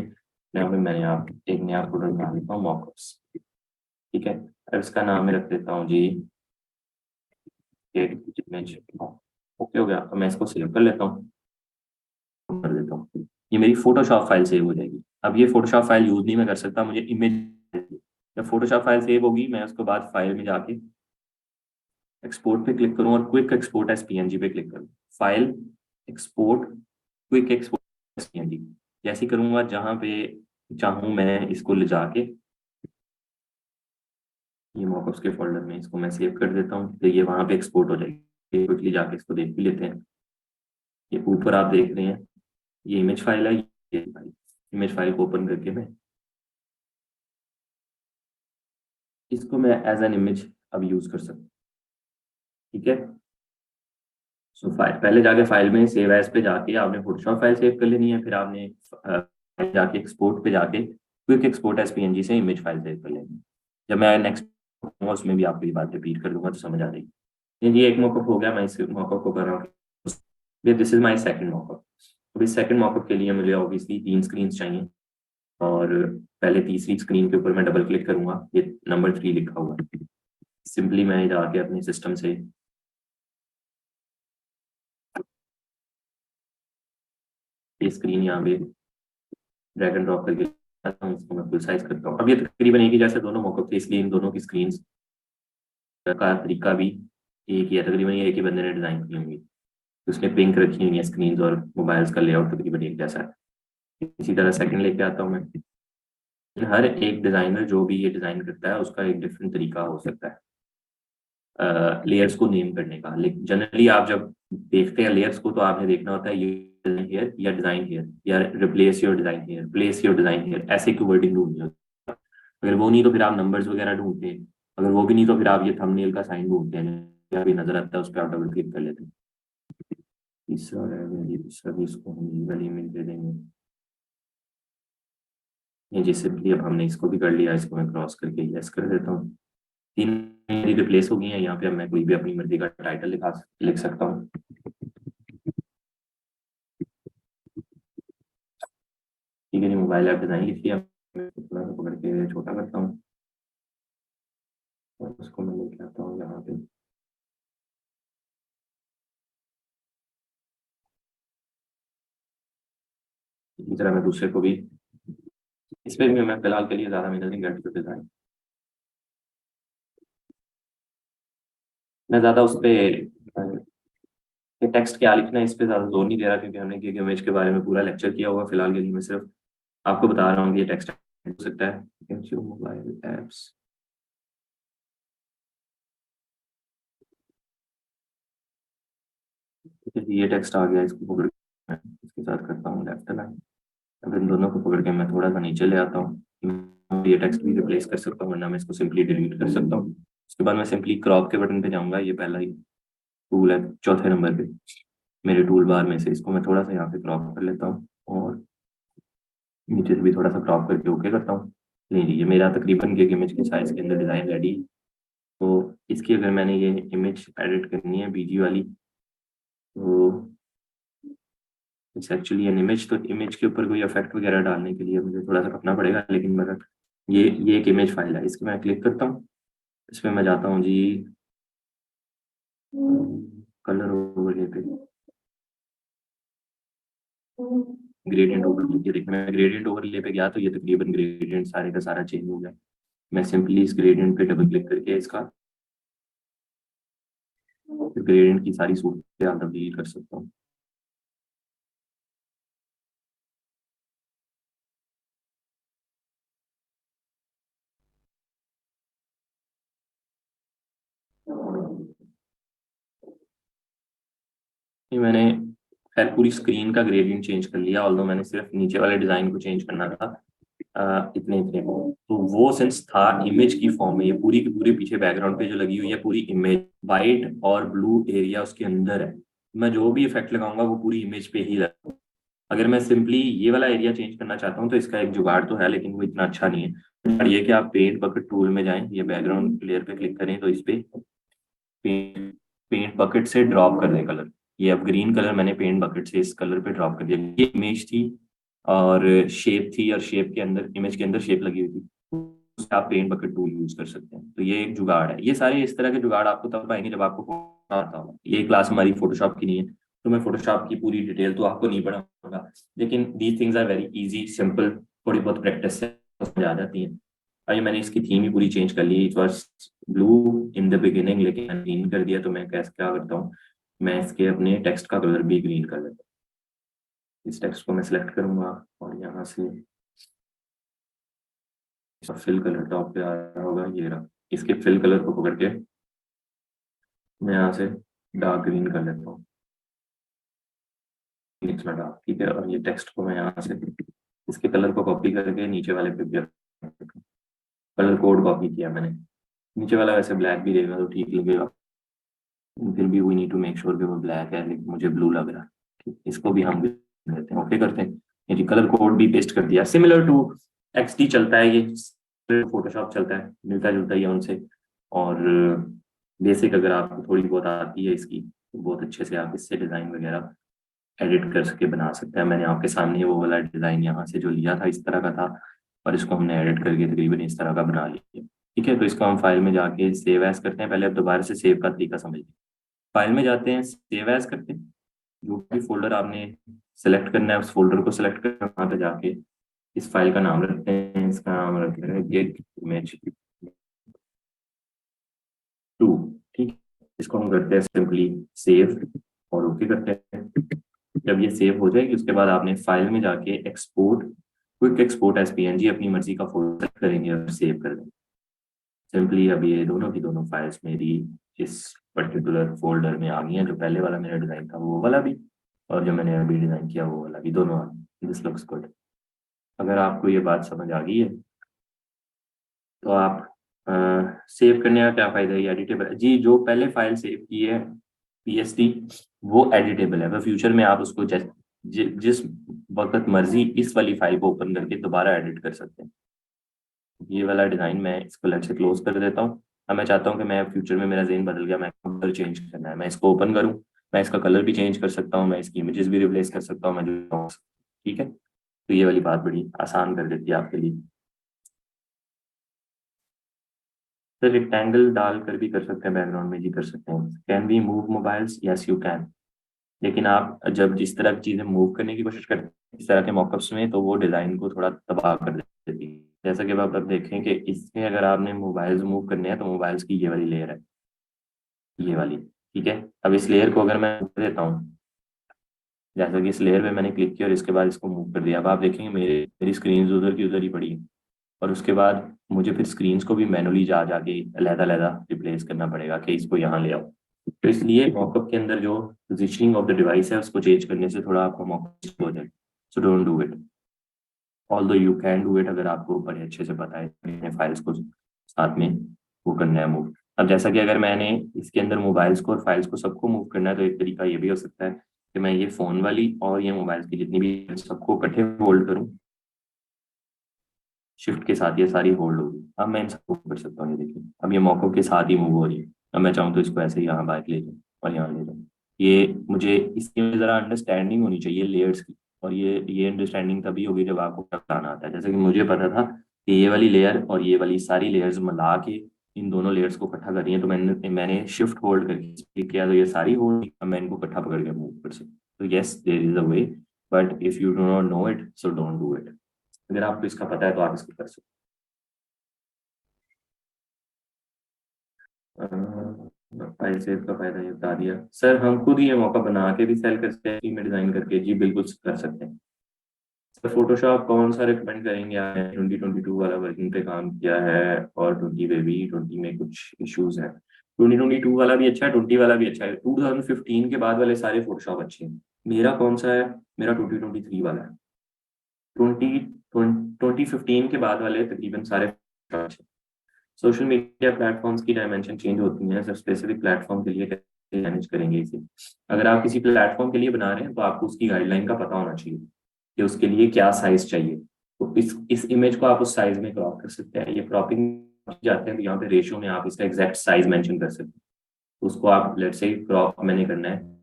मैंने आप एक नया फोल्डर बना देता हूँ, मॉकअप्स। ठीक है, अब इसका नाम मैं रख देता हूँ जी इमेज। ओके हो गया, तो मैं इसको सेव कर लेता हूँ, कर देता हूँ। ये मेरी फोटोशॉप फाइल सेव हो जाएगी। अब ये फोटोशॉप फाइल यूज नहीं मैं कर सकता, मुझे इमेज। जब फोटोशॉप फाइल सेव होगी, मैं उसके बाद फाइल में जाके एक्सपोर्ट पे क्लिक करूँ और क्विक एक्सपोर्ट एस पीएनजी पे क्लिक करूँ। File export, quick export S PNG जैसे ही करूँगा, जहाँ पे चाहूँ मैं इसको ले जाके ये मॉकअप्स के फोल्डर में इसको मैं सेव कर देता हूँ, तो ये वहाँ पे एक्सपोर्ट हो जाएगी। क्विकली जाके इसको देख भी लेते हैं। ये ऊपर आप देख रहे हैं, ये इमेज फाइल है। ये इमेज फाइल को ओपन करके मैं इसको मैं एज एन इमेज अब यूज कर सकता हूँ। ठीक है, सो फाइल पहले जाके फाइल में सेव एज पे जाके आपने फोटोशॉप फाइल सेव कर लेनी है, फिर आपने जाके एक्सपोर्ट पे जाके क्विक एक्सपोर्ट एज पीएनजी से इमेज फाइल सेव कर लेनी है। जब मैं नेक्स्ट उसमें भी आपको ये बात रिपीट कर दूंगा तो समझ आ जाएगी। ये एक मॉकअप हो गया, मैं इस मॉकअप को कर रहा हूँ। This is my second mock-up. तो इस सेकंड मॉकअप के लिए मुझे ऑब्वियसली 3 स्क्रीन चाहिए, और पहले तीसरी स्क्रीन के ऊपर मैं डबल क्लिक करूंगा, ये नंबर 3 लिखा हुआ है। सिंपली मैं जाके अपने सिस्टम से ये स्क्रीन यहाँ पे ड्रैग एंड ड्रॉप करके इसको मैं फुल साइज करता हूँ। अब ये तकरीबन एक ही जैसे दोनों मॉकअप थे, इसलिए इन दोनों की स्क्रीन का तरीका भी एक ही है। तकरीबन ये एक ही बंदे ने डिजाइन की होंगी, उसने पिंक रखी हुई है स्क्रीन, और मोबाइल्स का लेआउट तकरीबन एक जैसा है। इसी तरह सेकंड लेके आता हूँ मैं। हर एक डिजाइनर जो भी ये डिजाइन करता है उसका एक डिफरेंट तरीका हो सकता है लेयर्स को नेम करने का। लेकिन जनरली आप जब देखते हैं लेयर्स को, तो आपने देखना होता है ये हेयर या डिजाइन हेयर या replace your design here, place your design here, ऐसे की वर्डिंग ढूंढनी होती है। अगर वो नहीं तो फिर आप नंबर्स वगैरह ढूंढते हैं। अगर वो भी नहीं तो फिर आप ये थंबनेल का साइन ढूंढते हैं, या भी नजर आता है उस पर आप डबल क्लिक कर लेते हैं। तीसरा है, तीसरा भी इसको हम ये वाली इमेज दे देंगे। ये जी सिंपली अब हमने इसको भी कर लिया, इसको मैं क्रॉस करके यस कर देता हूँ। 3 मेरी रिप्लेस हो गई हैं। यहाँ पे अब मैं कोई भी अपनी मर्जी का टाइटल लिख सकता हूँ। ठीक है जी, मोबाइल ऐप डिजाइन लिख लिया। मैं थोड़ा सा पकड़ के छोटा करता हूँ और उसको मैं लेके आता हूँ यहाँ पे। इसी तरह मैं दूसरे को भी, इस पे भी मैं फिलहाल के लिए ज्यादा मेहनत नहीं करती डिजाइन, मैं ज्यादा उस पे टेक्स्ट क्या लिखना है इस पे ज्यादा जोर नहीं दे रहा, क्योंकि हमने गिग इमेज के बारे में पूरा लेक्चर किया हुआ। फिलहाल के लिए मैं सिर्फ आपको बता रहा हूँ कि ये टेक्स्ट हो सकता है मोबाइल एप्स। ये टेक्स्ट आ गया, इसको पकड़ के मैं इसके साथ करता हूँ लेफ्ट अलाइन। अब इन दोनों को पकड़ के मैं थोड़ा सा नीचे ले आता हूँ। ये टेक्स्ट भी रिप्लेस कर सकता हूँ, वरना मैं इसको सिंपली डिलीट कर सकता हूँ। उसके बाद मैं सिंपली क्रॉप के बटन पे जाऊंगा। ये पहला ही टूल है चौथे नंबर पे मेरे टूल बार में से। इसको मैं थोड़ा सा यहाँ पे क्रॉप कर लेता हूँ और नीचे से भी थोड़ा सा क्रॉप करके ओके करता हूँ। नहीं, ये मेरा तकरीबन गिग इमेज के साइज के अंदर डिजाइन रेडी। तो इसकी अगर मैंने ये इमेज एडिट करनी है बीजी वाली, तो इट्स एक्चुअली एन इमेज। तो इमेज के ऊपर कोई इफेक्ट वगैरह डालने के लिए मुझे थोड़ा सा करना पड़ेगा, लेकिन मगर ये एक इमेज फाइल है। इसको मैं क्लिक करता हूँ, इसमें मैं जाता हूँ जी कलर ओवरले पे, ग्रेडियंट ओवरले। ये देखिए मैं ग्रेडियंट ओवरले पे गया तो ये तकरीबन ग्रेडियंट सारे का सारा चेंज हो गया। मैं सिंपली इस ग्रेडियंट पे डबल क्लिक करके इसका ग्रेडियंट की सारी सूरत तब्दील कर सकता हूँ। ये मैंने खैर पूरी स्क्रीन का ग्रेडियंट चेंज कर लिया, ऑल्दो मैंने सिर्फ नीचे वाले डिजाइन को चेंज करना था इतने इतने को। तो वो सेंस था इमेज की फॉर्म में। ये पूरी की पूरी पीछे बैकग्राउंड पे जो लगी हुई है पूरी इमेज वाइट और ब्लू एरिया उसके अंदर है। मैं जो भी इफेक्ट लगाऊंगा वो पूरी इमेज पे ही लगा। अगर मैं सिंपली ये वाला एरिया चेंज करना चाहता हूँ तो इसका एक जुगाड़ तो है, लेकिन वो इतना अच्छा नहीं है। और ये कि आप पेंट बकेट टूल में जाएं, ये बैकग्राउंड लेयर पे क्लिक करें तो इस पे पेंट बकेट से ड्रॉप कर दें कलर। ये अब ग्रीन कलर मैंने पेंट बकेट से इस कलर पे ड्रॉप कर दिया। ये इमेज थी और शेप थी, और शेप के अंदर इमेज के अंदर शेप लगी हुई थी, उससे आप पेंट बकेट टूल यूज कर सकते हैं। तो ये एक जुगाड़ है। ये सारे इस तरह के जुगाड़ आपको तब आएंगे जब आपको आता होगा। ये क्लास हमारी फोटोशॉप की नहीं है, तो मैं फोटोशॉप की पूरी डिटेल तो आपको नहीं पढ़ाऊंगा, लेकिन these things are very easy simple, थोड़ी बहुत प्रैक्टिस से समझ आ जाती है। अभी मैंने इसकी थीम ही पूरी चेंज कर ली। It was blue in the beginning, लेकिन मैंने ग्रीन कर दिया। तो मैं कैसे क्या करता हूँ, मैं इसके अपने टेक्स्ट का कलर भी ग्रीन कर लेता हूँ। इस टेक्स्ट को मैं सिलेक्ट करूंगा और यहाँ से फिल कलर टॉप पे आ रहा होगा, ये रहा। इसके फिल कलर को पकड़ के मैं यहाँ से डार्क ग्रीन कर लेता हूँ, निचला डार्क। ठीक है, और ये टेक्स्ट को मैं यहाँ से इसके कलर को कॉपी करके नीचे वाले पे कलर कोड कॉपी किया मैंने। नीचे वाला वैसे ब्लैक भी रहेगा तो ठीक लगेगा, फिर भी we need to make sure कि वो ब्लैक है, लेकिन मुझे ब्लू लग रहा है। ठीक, इसको भी हम लेते हैं, ओके करते हैं। ये जी कलर कोड भी पेस्ट कर दिया। सिमिलर टू XD चलता है, ये फोटोशॉप चलता है, मिलता जुलता ही है उनसे। और बेसिक अगर आपको थोड़ी बहुत आती है इसकी तो बहुत अच्छे से आप इससे डिज़ाइन वगैरह एडिट कर सके बना सकते हैं। मैंने आपके सामने वो वाला डिज़ाइन यहाँ से जो लिया था इस तरह का था, और इसको हमने एडिट करके तकरीबन इस तरह का बना लिया। ठीक है, तो इसको हम फाइल में जाके सेव एज करते हैं। पहले अब दोबारा से सेव का तरीका समझ लें। फाइल में जाते हैं, सेव एज करते हैं, जो भी फोल्डर आपने सेलेक्ट करना है उस फोल्डर को सेलेक्ट करना, वहाँ पे जाके इस फाइल का नाम रखते हैं। इसका नाम रखते हैं गिग इमेज 2। ठीक है, इसको हम करते हैं सिंपली सेव और ओके करते हैं। जब ये सेव हो जाएगी उसके बाद आपने फाइल में जाके export, quick export as PNG अपनी मर्जी का फोल्डर सेलेक्ट करेंगे और सेव कर देंगे। सिंपली अब ये दोनों की दोनों फाइल्स मेरी इस पर्टिकुलर फोल्डर में आ गई हैं। जो पहले वाला मेरा डिज़ाइन था वो वाला भी, और जो मैंने अभी डिज़ाइन किया वो वाला भी, दोनों आ गए। This looks good. अगर आपको ये बात समझ आ गई है तो आप सेव करने का क्या फ़ायदा है, ये एडिटेबल जी। जो पहले फाइल सेव की है PSD वो एडिटेबल है, वो फ्यूचर में आप उसको जिस वक्त मर्जी इस वाली फाइल को ओपन करके दोबारा एडिट कर सकते हैं। ये वाला डिज़ाइन मैं इसको अलग से क्लोज कर देता हूँ। अब मैं चाहता हूँ कि मैं फ्यूचर में मेरा जेन बदल गया, मैं कलर चेंज करना है, मैं इसको ओपन करूँ, मैं इसका कलर भी चेंज कर सकता हूँ, मैं इसकी इमेजेस भी रिप्लेस कर सकता हूँ, मैं जो ठीक है। तो ये वाली बात बड़ी आसान कर देती है आपके लिए। सर रेक्टेंगल डाल कर भी कर सकते हैं, बैकग्राउंड में जी कर सकते हैं। Can we move mobiles? Yes you can. लेकिन आप जब जिस तरह की चीज़ें मूव करने की कोशिश करते हैं इस तरह के मॉकअप्स में, तो वो डिज़ाइन को थोड़ा तबाह कर देती है। जैसा कि आप अब देखें कि इसमें अगर आपने मोबाइल्स मूव करने हैं तो मोबाइल्स की ये वाली लेयर है, ये वाली, ठीक है। अब इस लेयर को अगर मैं कर देता हूँ, जैसा कि इस लेयर पे मैंने क्लिक किया और इसके बाद इसको मूव कर दिया, अब आप देखेंगे मेरी स्क्रीन उधर की उधर ही पड़ी है। और उसके बाद मुझे फिर स्क्रीन्स को भी मैनुअली जा जाके अलग-अलग रिप्लेस करना पड़ेगा कि इसको यहाँ ले आओ। तो इसलिए मॉकअप के अंदर जो पोजीशनिंग ऑफ द डिवाइस है उसको चेंज करने से थोड़ा आपका मॉकअप हो जाए। सो don't do it, although you can do it अगर आपको बड़े अच्छे से पता है अपने फाइल्स को साथ में वो करना है मूव। अब जैसा कि अगर मैंने इसके अंदर मोबाइल्स को और फाइल्स को सबको मूव करना है, तो एक तरीका ये भी हो सकता है कि मैं ये फ़ोन वाली और ये मोबाइल्स की जितनी भी सबको इकट्ठे होल्ड करूँ, शिफ्ट के साथ ये सारी होल्ड होगी। अब मैं इन सबको कर सकता हूँ, ये देखिए अब ये मॉकअप के साथ ही मूव हो रही है। अब मैं चाहूँ तो इसको ऐसे ही यहाँ बाहर ले जाऊँ और यहाँ ले जाऊँ। ये मुझे इसकी ज़रा अंडरस्टैंडिंग होनी चाहिए लेयर्स की, और ये अंडरस्टैंडिंग तभी होगी जब आपको बनाना आता है। जैसे कि मुझे पता था कि ये वाली लेयर और ये वाली सारी लेयर्स मिला के इन दोनों लेयर्स को इकट्ठा कर रही है, तो मैंने शिफ्ट होल्ड करके किया, तो ये सारी होल्ड, अब मैं इनको इकट्ठा पकड़ के मूव कर सकता हूँ। तो yes there is a way, but if you do not know it so don't do it. अगर आपको इसका पता है तो आप इसको कर सकते हैं। फाइल सेव का फायदा ये बता दिया सर। हम खुद ही ये मौका बना के भी सेल कर सकते हैं, में डिजाइन करके, जी बिल्कुल कर सकते हैं सर। फोटोशॉप कौन सा रिकमेंड करेंगे? आपने 2022 वाला वर्जन पे काम किया है और 20 पे भी, 20 में कुछ इश्यूज हैं। 2022 वाला भी अच्छा है, 20 वाला भी अच्छा है, 2015 के बाद वाले सारे फोटोशॉप अच्छे हैं। मेरा कौन सा है? मेरा 2023 वाला है। 2015 के बाद वाले तकरीबन सारे अच्छे। सोशल मीडिया प्लेटफॉर्म्स की डायमेंशन चेंज होती हैं, सब स्पेसिफिक प्लेटफॉर्म के लिए कैसे मैनेज करेंगे इसे? अगर आप किसी प्लेटफॉर्म के लिए बना रहे हैं तो आपको उसकी गाइडलाइन का पता होना चाहिए कि उसके लिए क्या साइज चाहिए। तो इस इमेज को आप उस साइज में क्रॉप कर सकते हैं। ये क्रॉपिंग जाते हैं तो यहाँ पे रेशियो में आप इसका एग्जैक्ट साइज मेंशन कर सकते हैं। तो उसको आप लेट से क्रॉप मैंने करना है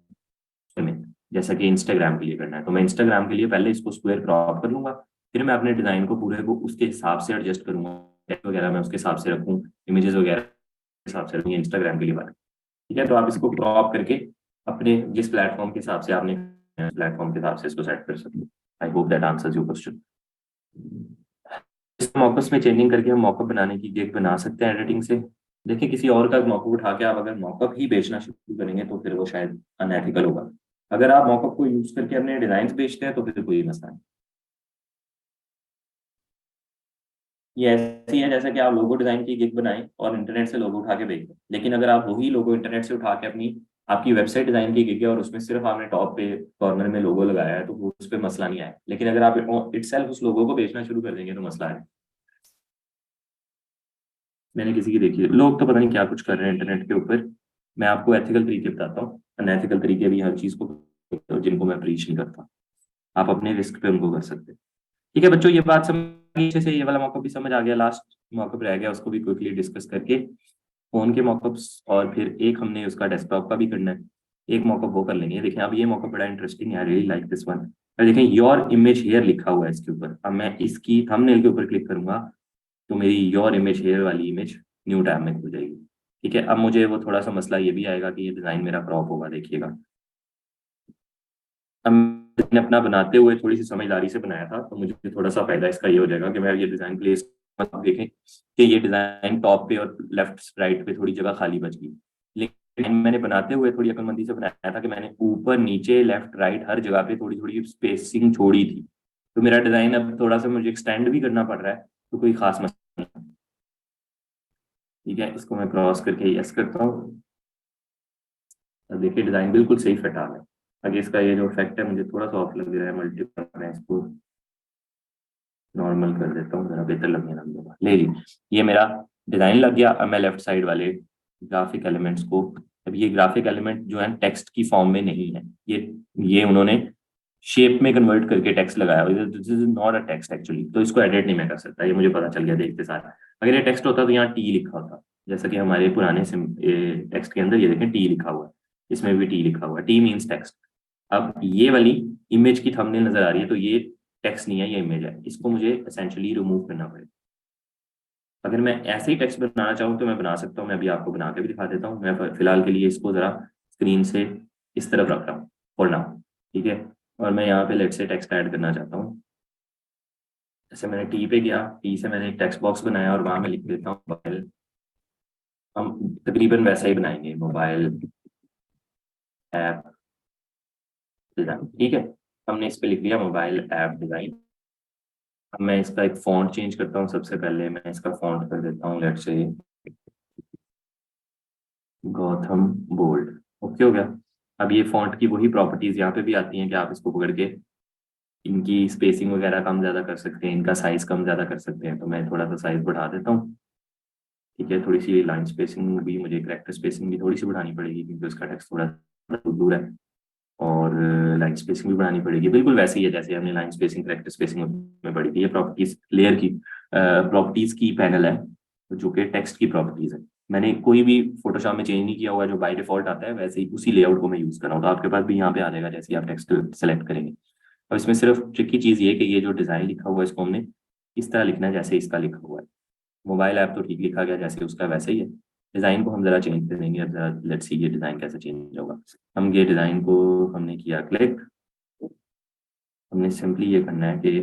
में, जैसा कि इंस्टाग्राम के लिए करना है, तो मैं इंस्टाग्राम के लिए पहले इसको स्क्वायर क्रॉप कर लूंगा, फिर मैं अपने डिजाइन को पूरे को उसके हिसाब से एडजस्ट करूंगा, टेक्स्ट वगैरह मैं उसके हिसाब से रखूँ, इमेजेस वगैरह के हिसाब से रखूँ इंस्टाग्राम के लिए बात। ठीक है, तो आप इसको क्रॉप करके अपने जिस प्लेटफॉर्म के हिसाब से आपने प्लेटफॉर्म के हिसाब से इसको सेट कर सकते हैं। I hope that answers your question. इस मॉकअप्स में चेंजिंग करके हम मॉकअप बनाने की गिग बना सकते हैं एडिटिंग से। देखिए किसी और का मॉकअप उठा के आप अगर मॉकअप ही बेचना शुरू करेंगे तो फिर वो शायद अनएथिकल होगा। अगर आप मॉकअप को यूज करके अपने डिजाइन बेचते हैं तो फिर कोई मसला नहीं। ये ऐसी है जैसे कि आप लोगो डिजाइन की गिग बनाएं और इंटरनेट से लोगो उठा के बेच दें। लेकिन अगर आप वही लोगो इंटरनेट से उठा के अपनी आपकी वेबसाइट डिजाइन की गिग है और उसमें सिर्फ आपने टॉप पे कॉर्नर में लोगो लगाया है तो उस पर मसला नहीं आया। लेकिन अगर आप इटसेल्फ उस लोगो को बेचना शुरू कर देंगे तो मसला है। मैंने किसी की देखी है, लोग तो पता नहीं क्या कुछ कर रहे हैं इंटरनेट के ऊपर। मैं आपको एथिकल तरीके बताता हूँ, अनएथिकल तरीके भी हर चीज को जिनको मैं प्रीच नहीं करता। आप अपने रिस्क पे उनको कर सकते हैं। ठीक है बच्चों, ये बात समझ अच्छे से, ये वाला मौका भी समझ आ गया। लास्ट मॉकअप रह गया, उसको भी क्विकली डिस्कस करके फोन के मॉकअप्स और फिर एक हमने उसका डेस्कटॉप का भी करना है। एक मॉकअप वो कर लेंगे। देखें अब ये मॉकअप बड़ा इंटरेस्टिंग है, I really like this one. देखें योर इमेज हेयर लिखा हुआ है इसके ऊपर। अब मैं इसकी थंबनेल के ऊपर क्लिक करूंगा तो मेरी योर इमेज हेयर वाली इमेज न्यू टैब में खुल जाएगी। ठीक है, अब मुझे वो थोड़ा सा मसला ये भी आएगा कि ये डिजाइन मेरा क्रॉप होगा, देखिएगा। अब मैंने अपना बनाते हुए थोड़ी सी समझदारी से बनाया था, तो मुझे थोड़ा सा फायदा इसका ये हो जाएगा कि मैं ये डिजाइन प्लेस देखें कि ये डिजाइन टॉप पे और लेफ्ट राइट पे थोड़ी जगह खाली बच गई। लेकिन मैंने बनाते हुए थोड़ी अक्लमंदी से बनाया था कि मैंने ऊपर नीचे लेफ्ट राइट हर जगह पे थोड़ी थोड़ी स्पेसिंग छोड़ी थी। तो मेरा डिजाइन अब थोड़ा सा मुझे एक्सटेंड भी करना पड़ रहा है, तो कोई खास मसला नहीं। ठीक है, इसको मैं क्रॉस करके यस करता हूँ। अब देखिए डिजाइन बिल्कुल सही फिट आ रहा है। आगे इसका ये जो इफेक्ट है मुझे थोड़ा सा ऑफ लग रहा है, मल्टीपल मैं इसको नॉर्मल कर देता हूँ, जरा बेहतर लगने लग जाएगा। ले ली, ये मेरा डिजाइन लग गया। अब मैं लेफ्ट साइड वाले ग्राफिक एलिमेंट्स को अब ये ग्राफिक एलिमेंट जो है टेक्स्ट की फॉर्म में नहीं है, ये उन्होंने शेप में कन्वर्ट करके टेक्स्ट लगाया, this is not a text actually, तो इसको एडिट नहीं मैं कर सकता, ये मुझे पता चल गया देखते सार। अगर ये टेक्स्ट होता तो यहाँ टी लिखा होता, जैसा कि हमारे पुराने टेक्स्ट के अंदर ये देखें टी लिखा हुआ है, इसमें भी टी लिखा हुआ है, टी मीन्स टेक्स्ट। अब ये वाली इमेज की थंबनेल नजर आ रही है, तो ये टेक्स्ट नहीं है, ये इमेज है, इसको मुझे एसेंशियली रिमूव करना पड़ेगा। अगर मैं ऐसे ही टेक्स्ट बनाना चाहूँ तो मैं बना सकता हूँ, मैं अभी आपको बना के भी दिखा देता हूँ। मैं फिलहाल के लिए इसको जरा स्क्रीन से इस तरफ रख रहा हूँ फॉर नाउ, ठीक है। और मैं यहाँ पे लेट से टेक्स्ट ऐड करना चाहता हूँ। जैसे मैंने टी पे गया, टी से मैंने एक टेक्स्ट बॉक्स बनाया और वहां मैं लिख देता हूँ मोबाइल। हम तकरीबन वैसा ही बनाएंगे, मोबाइल ऐप डिजाइन, ठीक है। हमने इस पे लिख दिया मोबाइल ऐप डिजाइन। अब मैं इसका एक फॉन्ट चेंज करता हूँ। सबसे पहले मैं इसका फॉन्ट कर देता हूँ लेट से गौतम बोल्ड, ओके हो गया। अब ये फॉन्ट की वही प्रॉपर्टीज यहाँ पे भी आती हैं कि आप इसको पकड़ के इनकी स्पेसिंग वगैरह कम ज़्यादा कर सकते हैं, इनका साइज कम ज़्यादा कर सकते हैं। तो मैं थोड़ा सा साइज बढ़ा देता हूँ, ठीक है। थोड़ी सी लाइन स्पेसिंग भी, मुझे करेक्टर स्पेसिंग भी थोड़ी सी बढ़ानी पड़ेगी क्योंकि उसका टेक्स्ट थोड़ा दूर है, और लाइन स्पेसिंग भी बढ़ानी पड़ेगी। बिल्कुल वैसे ही है जैसे हमने लाइन स्पेसिंग करेक्टर स्पेसिंग में पढ़ी थी। ये प्रॉपर्टीज लेयर की प्रॉपर्टीज की पैनल है जो कि टेक्स्ट की प्रॉपर्टीज है। मैंने कोई भी फोटोशॉप में चेंज नहीं किया हुआ, जो बाय डिफॉल्ट आता है वैसे ही उसी लेआउट को मैं यूज कर रहा हूँ। तो आपके पास भी यहाँ पे आ जाएगा जैसे ही आप टेक्स्ट सेलेक्ट करेंगे। अब इसमें सिर्फ ट्रिकी चीज ये कि ये जो डिजाइन लिखा हुआ है इसको हमने इस तरह लिखना है जैसे इसका लिखा हुआ है। मोबाइल ऐप तो ठीक लिखा गया जैसे उसका वैसे ही है, डिजाइन को हम जरा चेंज करेंगे। अब जरा लेट्स सी ये डिजाइन कैसे चेंज होगा। हम ये डिजाइन को हमने किया क्लिक, हमने सिंपली ये करना है कि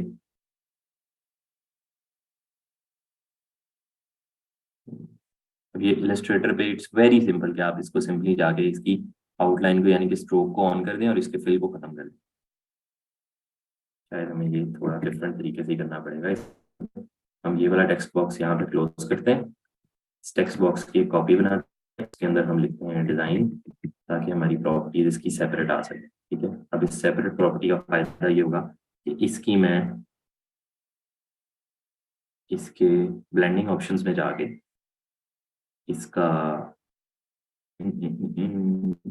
अब ये इलस्ट्रेटर पे इट्स वेरी सिंपल कि आप इसको सिंपली जाके इसकी आउटलाइन को यानी कि स्ट्रोक को ऑन कर दें और इसके फिल को खत्म कर दें। शायद हमें ये थोड़ा डिफरेंट तरीके से करना पड़ेगा। हम ये वाला टेक्स्ट बॉक्स यहाँ पे क्लोज करते हैं, इस टेक्स्ट बॉक्स की एक कॉपी बनाते हैं, इसके अंदर हम लिखते हैं डिजाइन, ताकि हमारी प्रॉपर्टीज इसकी सेपरेट आ सके, ठीक है। अब इस सेपरेट प्रॉपर्टी का फायदा ये होगा कि इसकी मैं इसके ब्लेंडिंग ऑप्शंस में जाके इसका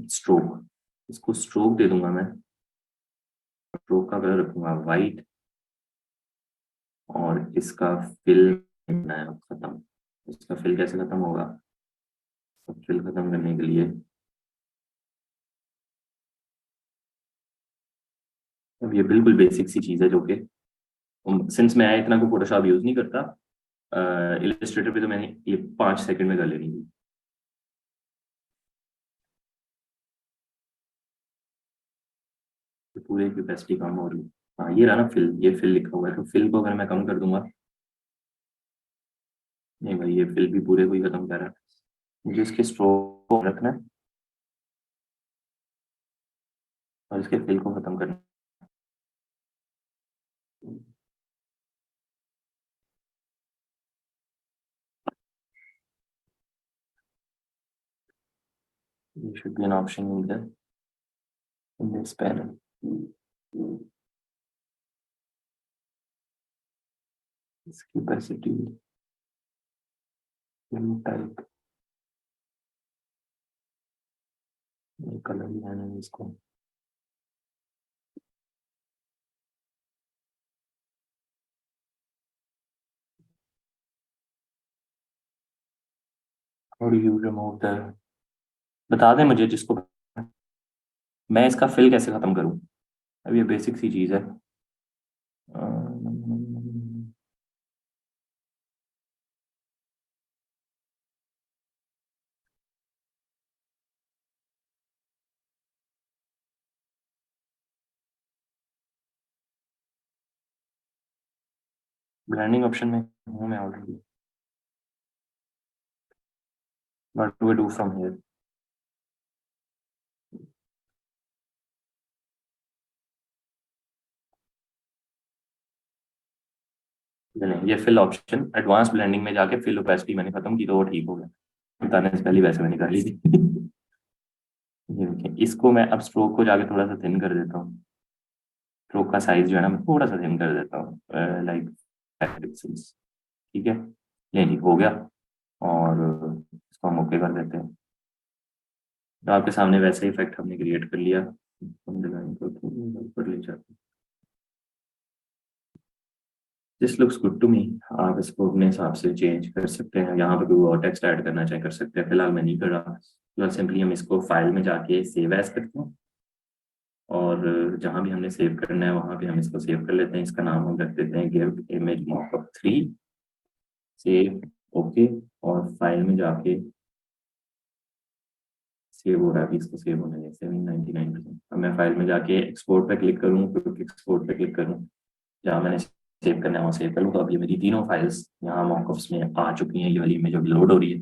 स्ट्रोक, इसको स्ट्रोक दे दूंगा मैं। स्ट्रोक का कलर रखूंगा वाइट, और इसका फिल खत्म। इसका फिल कैसे खत्म होगा, फिल खत्म करने के लिए अब ये बिल्कुल बेसिक सी चीज़ है जो कि सिंस मैं इतना को फोटोशॉप यूज नहीं करता, इलस्ट्रेटर पे तो मैंने ये 5 सेकंड में कर लेनी थी। तो पूरे कैपेसिटी कम हो रही है। हाँ ये रहा ना फिल, ये फिल लिखा हुआ है, तो फिल को अगर मैं कम कर दूंगा, नहीं भाई ये फिल भी पूरे को ही खत्म कर रहा है, मुझे इसके स्ट्रोक रखना है और इसके फिल को खत्म करना है। There should be an option in this panel. Its capacity, type, color लगाना है इसको। How do you remove the, बता दें मुझे जिसको, मैं इसका फिल कैसे खत्म करूं। अब ये बेसिक सी चीज है। ब्लेंडिंग ऑप्शन में हूँ मैं already. What do we do from here? नहीं, ये फिल ऑप्शन एडवांस ब्लेंडिंग में जाके फिल ओपेसिटी मैंने खत्म की तो वो ठीक हो गया, बताने से पहले वैसे मैंने कर ली थी। ये देखिए, इसको मैं अब स्ट्रोक को जाके थोड़ा सा थिन कर देता हूँ। स्ट्रोक का साइज जो है ना मैं थोड़ा सा थिन कर देता हूँ, लाइक 5 पिक्सल्स, ठीक है। ये नहीं हो गया, और इसको हम ओके कर देते हैं। तो आपके सामने वैसे ही इफेक्ट हमने क्रिएट कर लिया। हम डिजाइन को ऊपर ले जाते हैं। This looks good to me. आप इसको अपने हिसाब से चेंज कर सकते हैं, यहाँ पे कोई और टेक्स्ट ऐड करना चाहे कर सकते हैं, फिलहाल मैं नहीं कर रहा। तो सिंपली हम इसको फाइल में जाके सेव एज करते हैं, और जहाँ भी हमने सेव करना है वहाँ पे हम इसको सेव कर लेते हैं। इसका नाम हम रख देते हैं give image mock-up 3, save, okay. और फाइल में जाके सेव हो रहा है, अभी इसको सेव होने दें 799%। अब मैं फाइल में जाके एक्सपोर्ट पे क्लिक करूँ, क्विक एक्सपोर्ट पे क्लिक करूँ, जहाँ मैंने सेव करना है वहाँ सेव कर लूँ। तो अब ये मेरी तीनों फाइल्स यहाँ मॉकअप्स में आ चुकी हैं। ये वाली इमेज अब लोड हो रही है।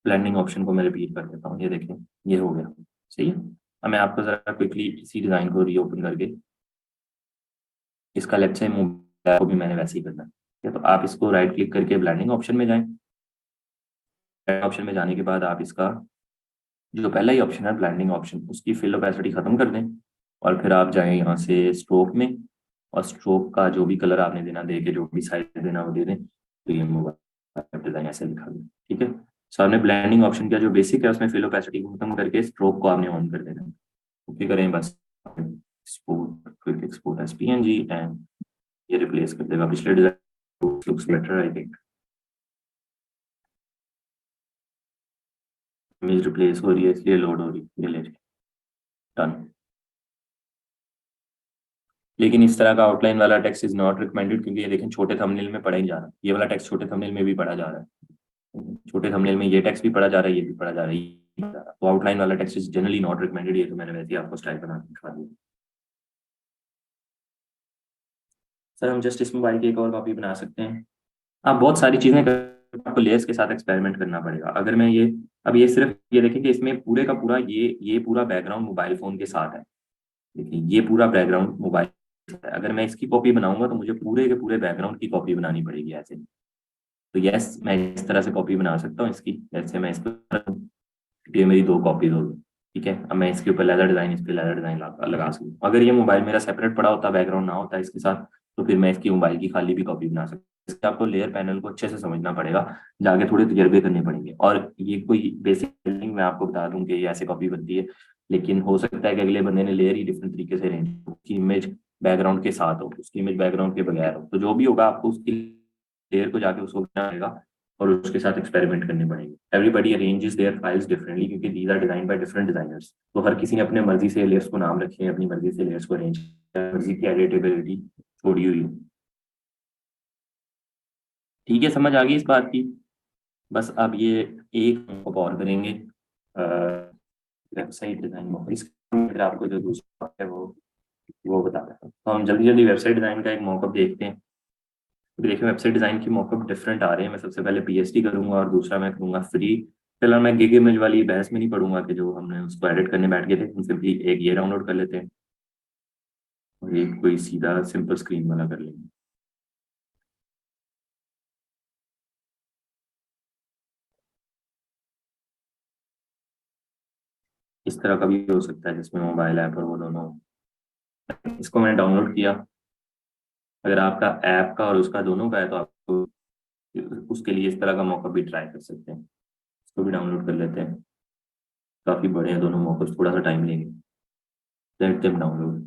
ब्लेंडिंग ऑप्शन को मैं रिपीट कर देता हूँ, ये देखें ये हो गया, सही है। अब मैं आपको जरा क्विकली इसी डिज़ाइन को रीओपन करके इसका लेफ्ट साइड मोबाइल को भी मैंने वैसे ही करना है, ठीक है। तो आप इसको राइट क्लिक करके ब्लेंडिंग ऑप्शन में जाएं। ऑप्शन में जाने के बाद आप इसका जो पहला ही ऑप्शन है ब्लेंडिंग ऑप्शन, उसकी फिल ओपेसिटी खत्म कर दें, और फिर आप जाएं यहाँ से स्ट्रोक में, और स्ट्रोक का जो भी कलर आपने देना दे के जो भी साइज देना वो दे दें। तो ये मोबाइल डिजाइन ऐसे दिखा दें, ठीक है। सो आपने ब्लेंडिंग ऑप्शन का जो बेसिक है उसमें फिल ओपेसिटी को खत्म करके स्ट्रोक को आपने ऑन कर देना है। ओके करें बस, export, quick export as PNG, and ये रिप्लेस कर देगा पिछले design. Looks better I think. Image replace हो रही है इसलिए लोड हो रही है, ये ले डन। लेकिन इस तरह का आउटलाइन वाला टेक्स्ट इज नॉट रिकमेंडेड, क्योंकि ये देखें छोटे थंबनेल में पढ़ा ही जा रहा है। ये वाला टेक्स्ट छोटे थंबनेल में भी पढ़ा जा रहा है, छोटे थंबनेल में ये टेक्स्ट भी पढ़ा जा रहा है, ये भी पढ़ा जा रहा है, ये भी पढ़ा जा रहा है। तो आउटलाइन वाला text is generally not recommended. ये तो मैंने वैसे ही आपको स्टाइल बना के दिखा दिया। सर हम जस्ट इस मोबाइल की एक और कॉपी बना सकते हैं। आप बहुत सारी चीजें आपको लेयर्स के साथ एक्सपेरिमेंट करना पड़ेगा। अगर मैं ये अब ये सिर्फ ये देखें कि इसमें पूरे का पूरा ये पूरा बैकग्राउंड मोबाइल फोन के साथ है। देखिए ये पूरा बैकग्राउंड मोबाइल, अगर मैं इसकी कॉपी बनाऊंगा तो मुझे पूरे के पूरे बैकग्राउंड की कॉपी बनानी पड़ेगी ऐसे। तो यस मैं इस तरह से कॉपी बना सकता हूँ इसकी। जैसे मैं इसको, ये मेरी दो कॉपीज हो गई, ठीक है। अब मैं इसके ऊपर लेदर डिजाइन, इस पे लेदर डिजाइन लगा सकता हूँ। अगर ये मोबाइल मेरा सेपरेट पड़ा होता, बैकग्राउंड ना होता इसके साथ, तो फिर मैं इसकी मोबाइल की खाली भी कॉपी बना सकता हूँ। इसके आपको लेयर पैनल को अच्छे से समझना पड़ेगा, जाके थोड़े तजर्बे करने पड़ेंगे। और ये कोई बेसिक मैं आपको बता दूं कि ये ऐसे कॉपी बनती है, लेकिन हो सकता है कि अगले बंदे ने लेयर ही डिफरेंट तरीके से अरेंज, उसकी इमेज बैकग्राउंड के साथ हो, उसकी इमेज बैकग्राउंड के बगैर हो। तो जो भी होगा आपको उसकी लेयर को जाके उसको बनाना पड़ेगा और उसके साथ एक्सपेरिमेंट करने पड़ेंगे। Everybody arranges their files differently, क्योंकि these are design by different designers. तो हर किसी ने अपने मर्जी से लेयर्स को नाम रखे हैं, अपनी मर्जी से लेयर्स को अरेंज, मर्जी की एडिटेबिलिटी छोड़ी हुई है। ठीक है, समझ आ गई इस बात की। बस अब ये एक और करेंगे वेबसाइट डिजाइन। इसका आपको जो दूसरा है वो बता रहा था। तो हम जल्दी जल्दी वेबसाइट डिजाइन का एक मॉकअप देखते हैं। तो देखिए वेबसाइट डिजाइन की मॉकअप डिफरेंट आ रहे हैं। मैं सबसे पहले पीएसटी करूंगा और दूसरा मैं करूंगा फ्री। फिलहाल मैं गिग इमेज वाली बहस में नहीं पढ़ूंगा कि जो हमने उसको एडिट करने बैठ गए थे। हम सिंपली एक ये डाउनलोड कर लेते हैं और एक कोई सीधा सिंपल स्क्रीन वाला कर लेंगे। इस तरह का भी हो सकता है जिसमें मोबाइल ऐप और वो दोनों। इसको मैंने डाउनलोड किया। अगर आपका ऐप का और उसका दोनों का है तो आपको उसके लिए इस तरह का मौका भी ट्राई कर सकते हैं। इसको भी डाउनलोड कर लेते हैं। काफ़ी बड़े हैं दोनों मौके, थोड़ा सा टाइम लेंगे। Let them download.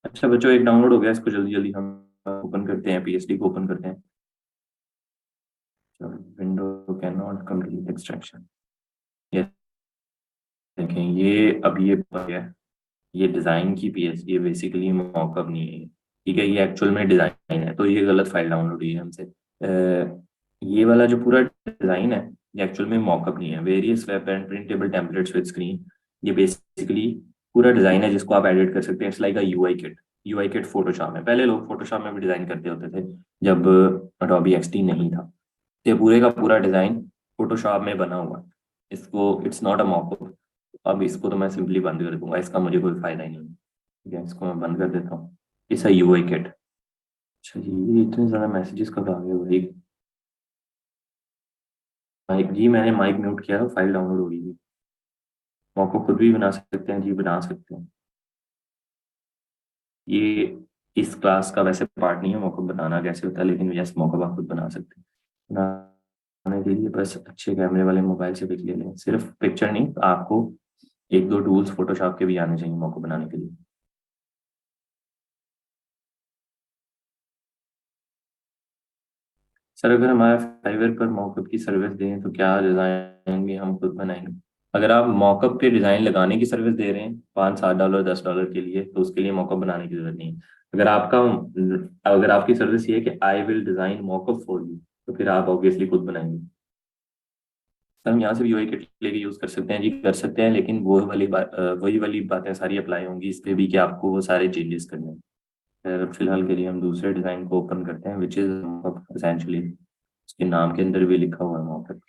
अच्छा बच्चों, एक डाउनलोड हो गया, इसको जल्दी जल्दी हम ओपन करते हैं, पीएसडी को ओपन करते हैं। Window can not complete extraction. ये देखें, ये अब ये है, ये डिज़ाइन की पीएसडी है, बेसिकली मॉकअप नहीं है, ठीक है, ये एक्चुअल में डिज़ाइन है, तो ये गलत फाइल डाउनलोड हुई है हमसे। ये वाला जो पूरा डिज़ाइन है ये एक्चुअल में मॉकअप नहीं है। Various web and printable templates with screen, ये बेसिकली पूरा डिज़ाइन है जिसको आप एडिट कर सकते हैं। It's like a UI kit. UI kit Photoshop में, पहले लोग फोटोशॉप में भी डिज़ाइन करते होते थे जब अडोबी एक्सडी नहीं था। ये पूरे का पूरा डिज़ाइन फोटोशॉप में बना हुआ है, इसको इट्स नॉट अ मॉकअप। अब इसको तो मैं सिंपली बंद कर दूंगा, इसका मुझे कोई फायदा ही नहीं है, ठीक है, इसको मैं बंद कर देता हूँ। It's a UI kit. अच्छा जी, ये इतने ज़्यादा मैसेजेस कब आ गए भाई? माइक जी, मैंने माइक म्यूट किया, फाइल डाउनलोड हो गई थी। मॉकअप खुद भी बना सकते हैं जी, बना सकते हैं। ये इस क्लास का वैसे पार्ट नहीं है मॉकअप बनाना कैसे होता है, लेकिन यस, मॉकअप आप खुद बना सकते हैं। बनाने के लिए बस अच्छे कैमरे वाले मोबाइल से पिक ले लें, सिर्फ पिक्चर नहीं, आपको एक दो टूल्स फोटोशॉप के भी आने चाहिए मॉकअप बनाने के लिए। सर अगर हमारा फाइवर पर मॉकअप की सर्विस दें तो क्या डिज़ाइन भी हम खुद बनाएंगे? अगर आप मॉकअप पे डिज़ाइन लगाने की सर्विस दे रहे हैं $5-7 $10 के लिए, तो उसके लिए मॉकअप बनाने की जरूरत नहीं है। अगर आपकी सर्विस ये है कि I will design mock-up for you, तो फिर आप ऑब्वियसली खुद बनाएंगे। सर हम यहाँ से भी यूआई किट लेके यूज़ कर सकते हैं जी, कर सकते हैं, लेकिन वही वाली बातें सारी अप्लाई होंगी इस पे भी कि आपको वो सारे चेंजेस करने हैं। फिर फिलहाल के लिए हम दूसरे डिज़ाइन को ओपन करते हैं, विच इज़ एसेंशली उसके नाम के अंदर भी लिखा हुआ है मॉकअप।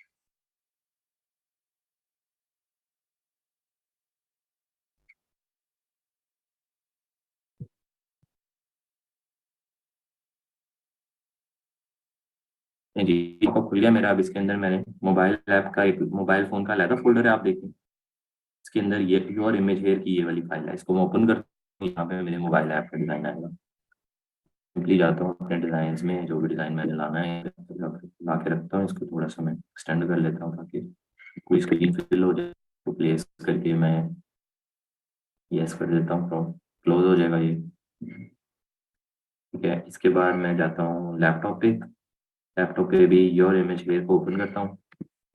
नहीं जी, मॉकअप खुल गया मेरा। अब इसके अंदर मैंने मोबाइल ऐप का एक मोबाइल फ़ोन का अलग फोल्डर है, आप देखिए इसके अंदर ये योर इमेज हेयर की ये वाली फाइल है, इसको मैं ओपन करता हूँ। यहाँ पे मेरे मोबाइल ऐप का डिज़ाइन आएगा। सिंपली जाता हूँ अपने डिज़ाइन में, जो भी डिज़ाइन मैंने लाना है ला के रखता हूँ। इसको थोड़ा सा मैं एक्सटेंड कर लेता हूँ ताकि कोई स्क्रीन फिल हो जाए, तो प्लेस करके मैं यस कर देता हूँ, क्लोज हो जाएगा ये, ठीक है। इसके बाद मैं जाता हूँ लैपटॉप पे। लैपटॉप पे भी योर इमेज हेयर को ओपन करता हूँ।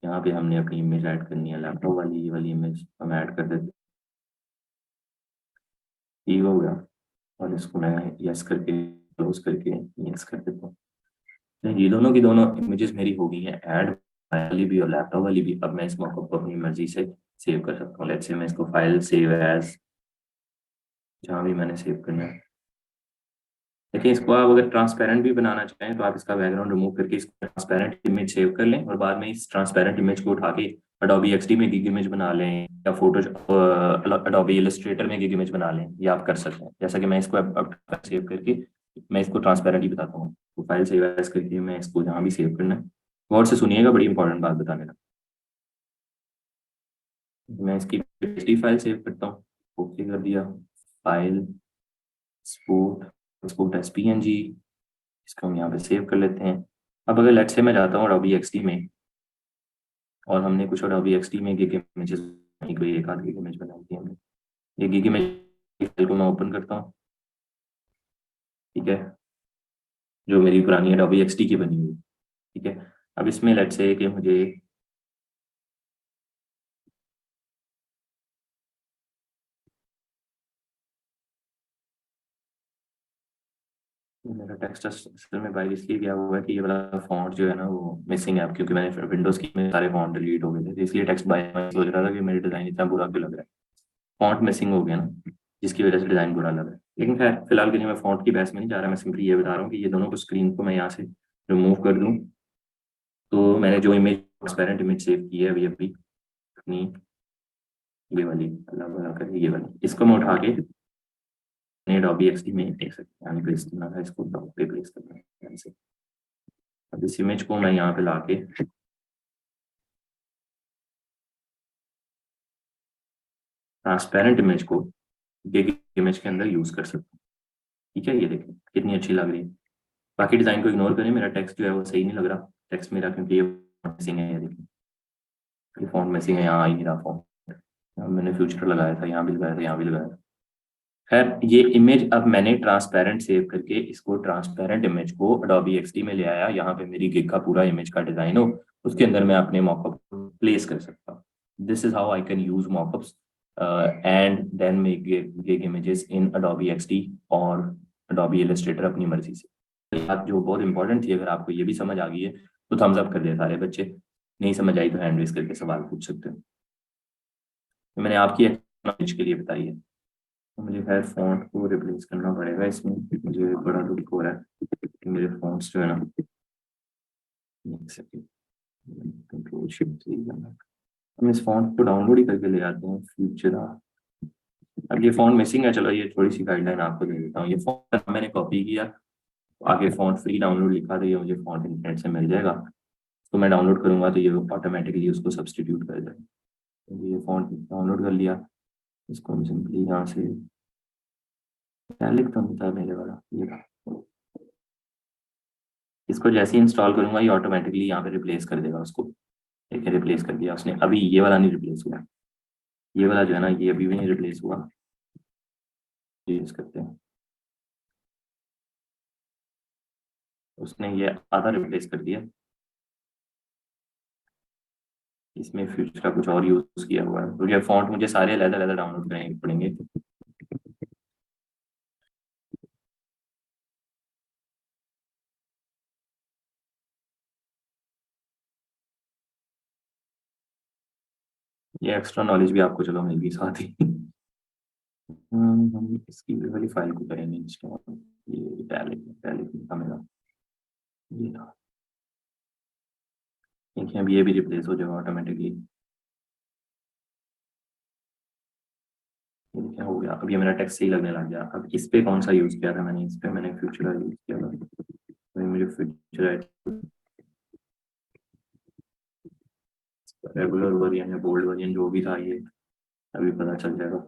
यहाँ पे हमने अपनी इमेज ऐड करनी है, लैपटॉप वाली ये वाली इमेज हम ऐड कर देते हैं। ये हो गया, और इसको मैं यस करके क्लोज करके यस कर देता हूँ। ये दोनों की दोनों इमेजेस मेरी हो गई हैं ऐड, वाली भी और लैपटॉप वाली भी। अब मैं इस मॉकअप को अपनी मर्जी से सेव कर सकता हूँ। लेट्स से मैं इसको फाइल सेव एज, जहाँ भी मैंने सेव करना है। देखिए, इसको आप अगर ट्रांसपेरेंट भी बनाना चाहें तो आप इसका बैकग्राउंड रिमूव करके इसको ट्रांसपेरेंट इमेज सेव कर लें, और बाद में इस ट्रांसपेरेंट इमेज को उठा के अडोबी एक्सडी में गिग इमेज बना लें, या फोटो अडोबी इलस्ट्रेटर में गिग इमेज बना लें, ये आप कर सकते हैं। जैसा कि मैं इसको अब सेव करके मैं इसको ट्रांसपेरेंट ही बताता हूँ। तो फाइल सेव एज करके मैं इसको जहाँ भी सेव करना है, गौर से सुनिएगा, बड़ी इंपॉर्टेंट बात बताने लगा। मैं इसकी पीएचडी फाइल सेव करता हूँ, ओके कर दिया, फाइल एक्सपोर्ट एज पीएनजी, इसको हम यहाँ पे सेव कर लेते हैं। अब अगर लेट्स से मैं जाता हूँ अडोबी एक्सडी में, और हमने कुछ अडोबी एक्सडी में गिग इमेजेस, कोई एक आध गिग इमेज बनाई थी हमने, ये गिग इमेज फाइल को मैं ओपन करता हूँ, ठीक है, जो मेरी पुरानी अडोबी एक्सडी की बनी हुई, ठीक है। अब इसमें लेट्स से कि मुझे मेरा टेक्स्ट असल में बाई इसलिए गया हुआ है कि ये वाला फॉन्ट जो है ना वो मिसिंग है, क्योंकि मैंने विंडोज की में सारे फॉन्ट डिलीट हो गए थे, तो इसलिए टेक्स्ट बाय सोच रहा था कि मेरी डिज़ाइन इतना बुरा क्यों लग रहा है, फॉन्ट मिसिंग हो गया ना, जिसकी वजह से डिज़ाइन बुरा लग रहा है। लेकिन खैर फिलहाल के लिए मैं फॉन्ट की बहस में नहीं जा रहा, मैं सिंपली ये बता रहा हूँ कि ये दोनों को स्क्रीन को मैं यहाँ से रिमूव कर दूँ, तो मैंने जो इमेज ट्रांसपेरेंट इमेज सेव की है अभी अभी अपनी, ये वाली अल्लाह भला करे, ये वाली, इसको मैं उठा के अडोबी एक्सडी में देख सकते हैं, प्लेस करना था, इसको पे प्लेस करना है ऐसे। अब इस इमेज को मैं यहाँ पे लाके ट्रांसपेरेंट इमेज को गिग इमेज के अंदर यूज कर सकता हूँ, ठीक है। ये देखिए कितनी अच्छी लग रही है। बाकी डिजाइन को इग्नोर करें, मेरा टेक्स्ट जो है वो सही नहीं लग रहा टेक्स्ट मेरा, क्योंकि ये मिसिंग है, ये देखिए ये फॉन्ट मिसिंग है, यहाँ आ ही नहीं रहा फॉन्ट। मैंने फ्यूचर लगाया था, यहाँ भी लगाया था, यहाँ भी लगाया था। खैर ये इमेज अब मैंने ट्रांसपेरेंट सेव करके इसको ट्रांसपेरेंट इमेज को Adobe XD में ले आया, यहाँ पे मेरी गिग का पूरा इमेज का डिजाइन हो, उसके अंदर मैं अपने मॉकअप प्लेस कर सकता हूँ. This is how I can use mockups and then make gig images in Adobe XD और Adobe Illustrator अपनी मर्जी से. बात जो बहुत इंपॉर्टेंट थी, अगर आपको ये भी समझ आ गई है तो थम्स अप कर दिया सारे बच्चे, नहीं समझ आई तो हैंड रेज करके सवाल पूछ सकते हैं. तो मैंने आपकी नॉलेज के लिए बताई है. तो मुझे खैर फॉन्ट को रिप्लेस करना पड़ेगा इसमें, मुझे बड़ा दुख हो रहा है कि मेरे फॉन्ट्स जो है ना, एक सेकंड, कंट्रोल शिफ्ट से करना. हम इस फॉन्ट को डाउनलोड ही करके ले आते हैं फ्यूचर. अब ये फॉन्ट मिसिंग है, चलो ये थोड़ी सी गाइडलाइन आपको दे देता हूँ. ये फॉन्ट मैंने कॉपी किया, आगे फॉन्ट फ्री डाउनलोड लिखा था, ये मुझे फॉन्ट इंटरनेट से मिल जाएगा, तो मैं डाउनलोड करूंगा तो ये ऑटोमेटिकली उसको सब्सटीट्यूट कर देगा. तो ये फॉन्ट डाउनलोड कर लिया, इसको हम सिंपली यहाँ से क्या लिखता हूँ था मेरे वाला ये था, इसको जैसे ही इंस्टॉल करूंगा ये ऑटोमेटिकली यहाँ पे रिप्लेस कर देगा उसको. ठीक है, रिप्लेस कर दिया उसने. अभी ये वाला नहीं रिप्लेस हुआ, ये वाला जो है ना ये अभी भी नहीं रिप्लेस हुआ. यूज करते हैं, उसने ये आधा रिप्लेस कर दिया, इसमें फ्यूचर का कुछ और यूज किया हुआ है. तो ये फॉन्ट मुझे सारे अलग अलग डाउनलोड करने पड़ेंगे. ये एक्स्ट्रा नॉलेज भी आपको चलो मिल गई साथ ही. हम इसकी वाली फाइल को करेंगे इंस्टॉल. ये टैलेंट का मेरा ये था. देखिए अब ये भी रिप्लेस हो जाएगा ऑटोमेटिकली. ये क्या हो गया, अब ये मेरा टेक्स्ट सही लगने लग गया. अब इस पे कौन सा यूज किया था मैंने, इस पे मैंने फ्यूचर यूज किया था. तो मुझे फ्यूचर रेगुलर वर्जन या बोल्ड वर्जन जो भी था ये अभी पता चल जाएगा.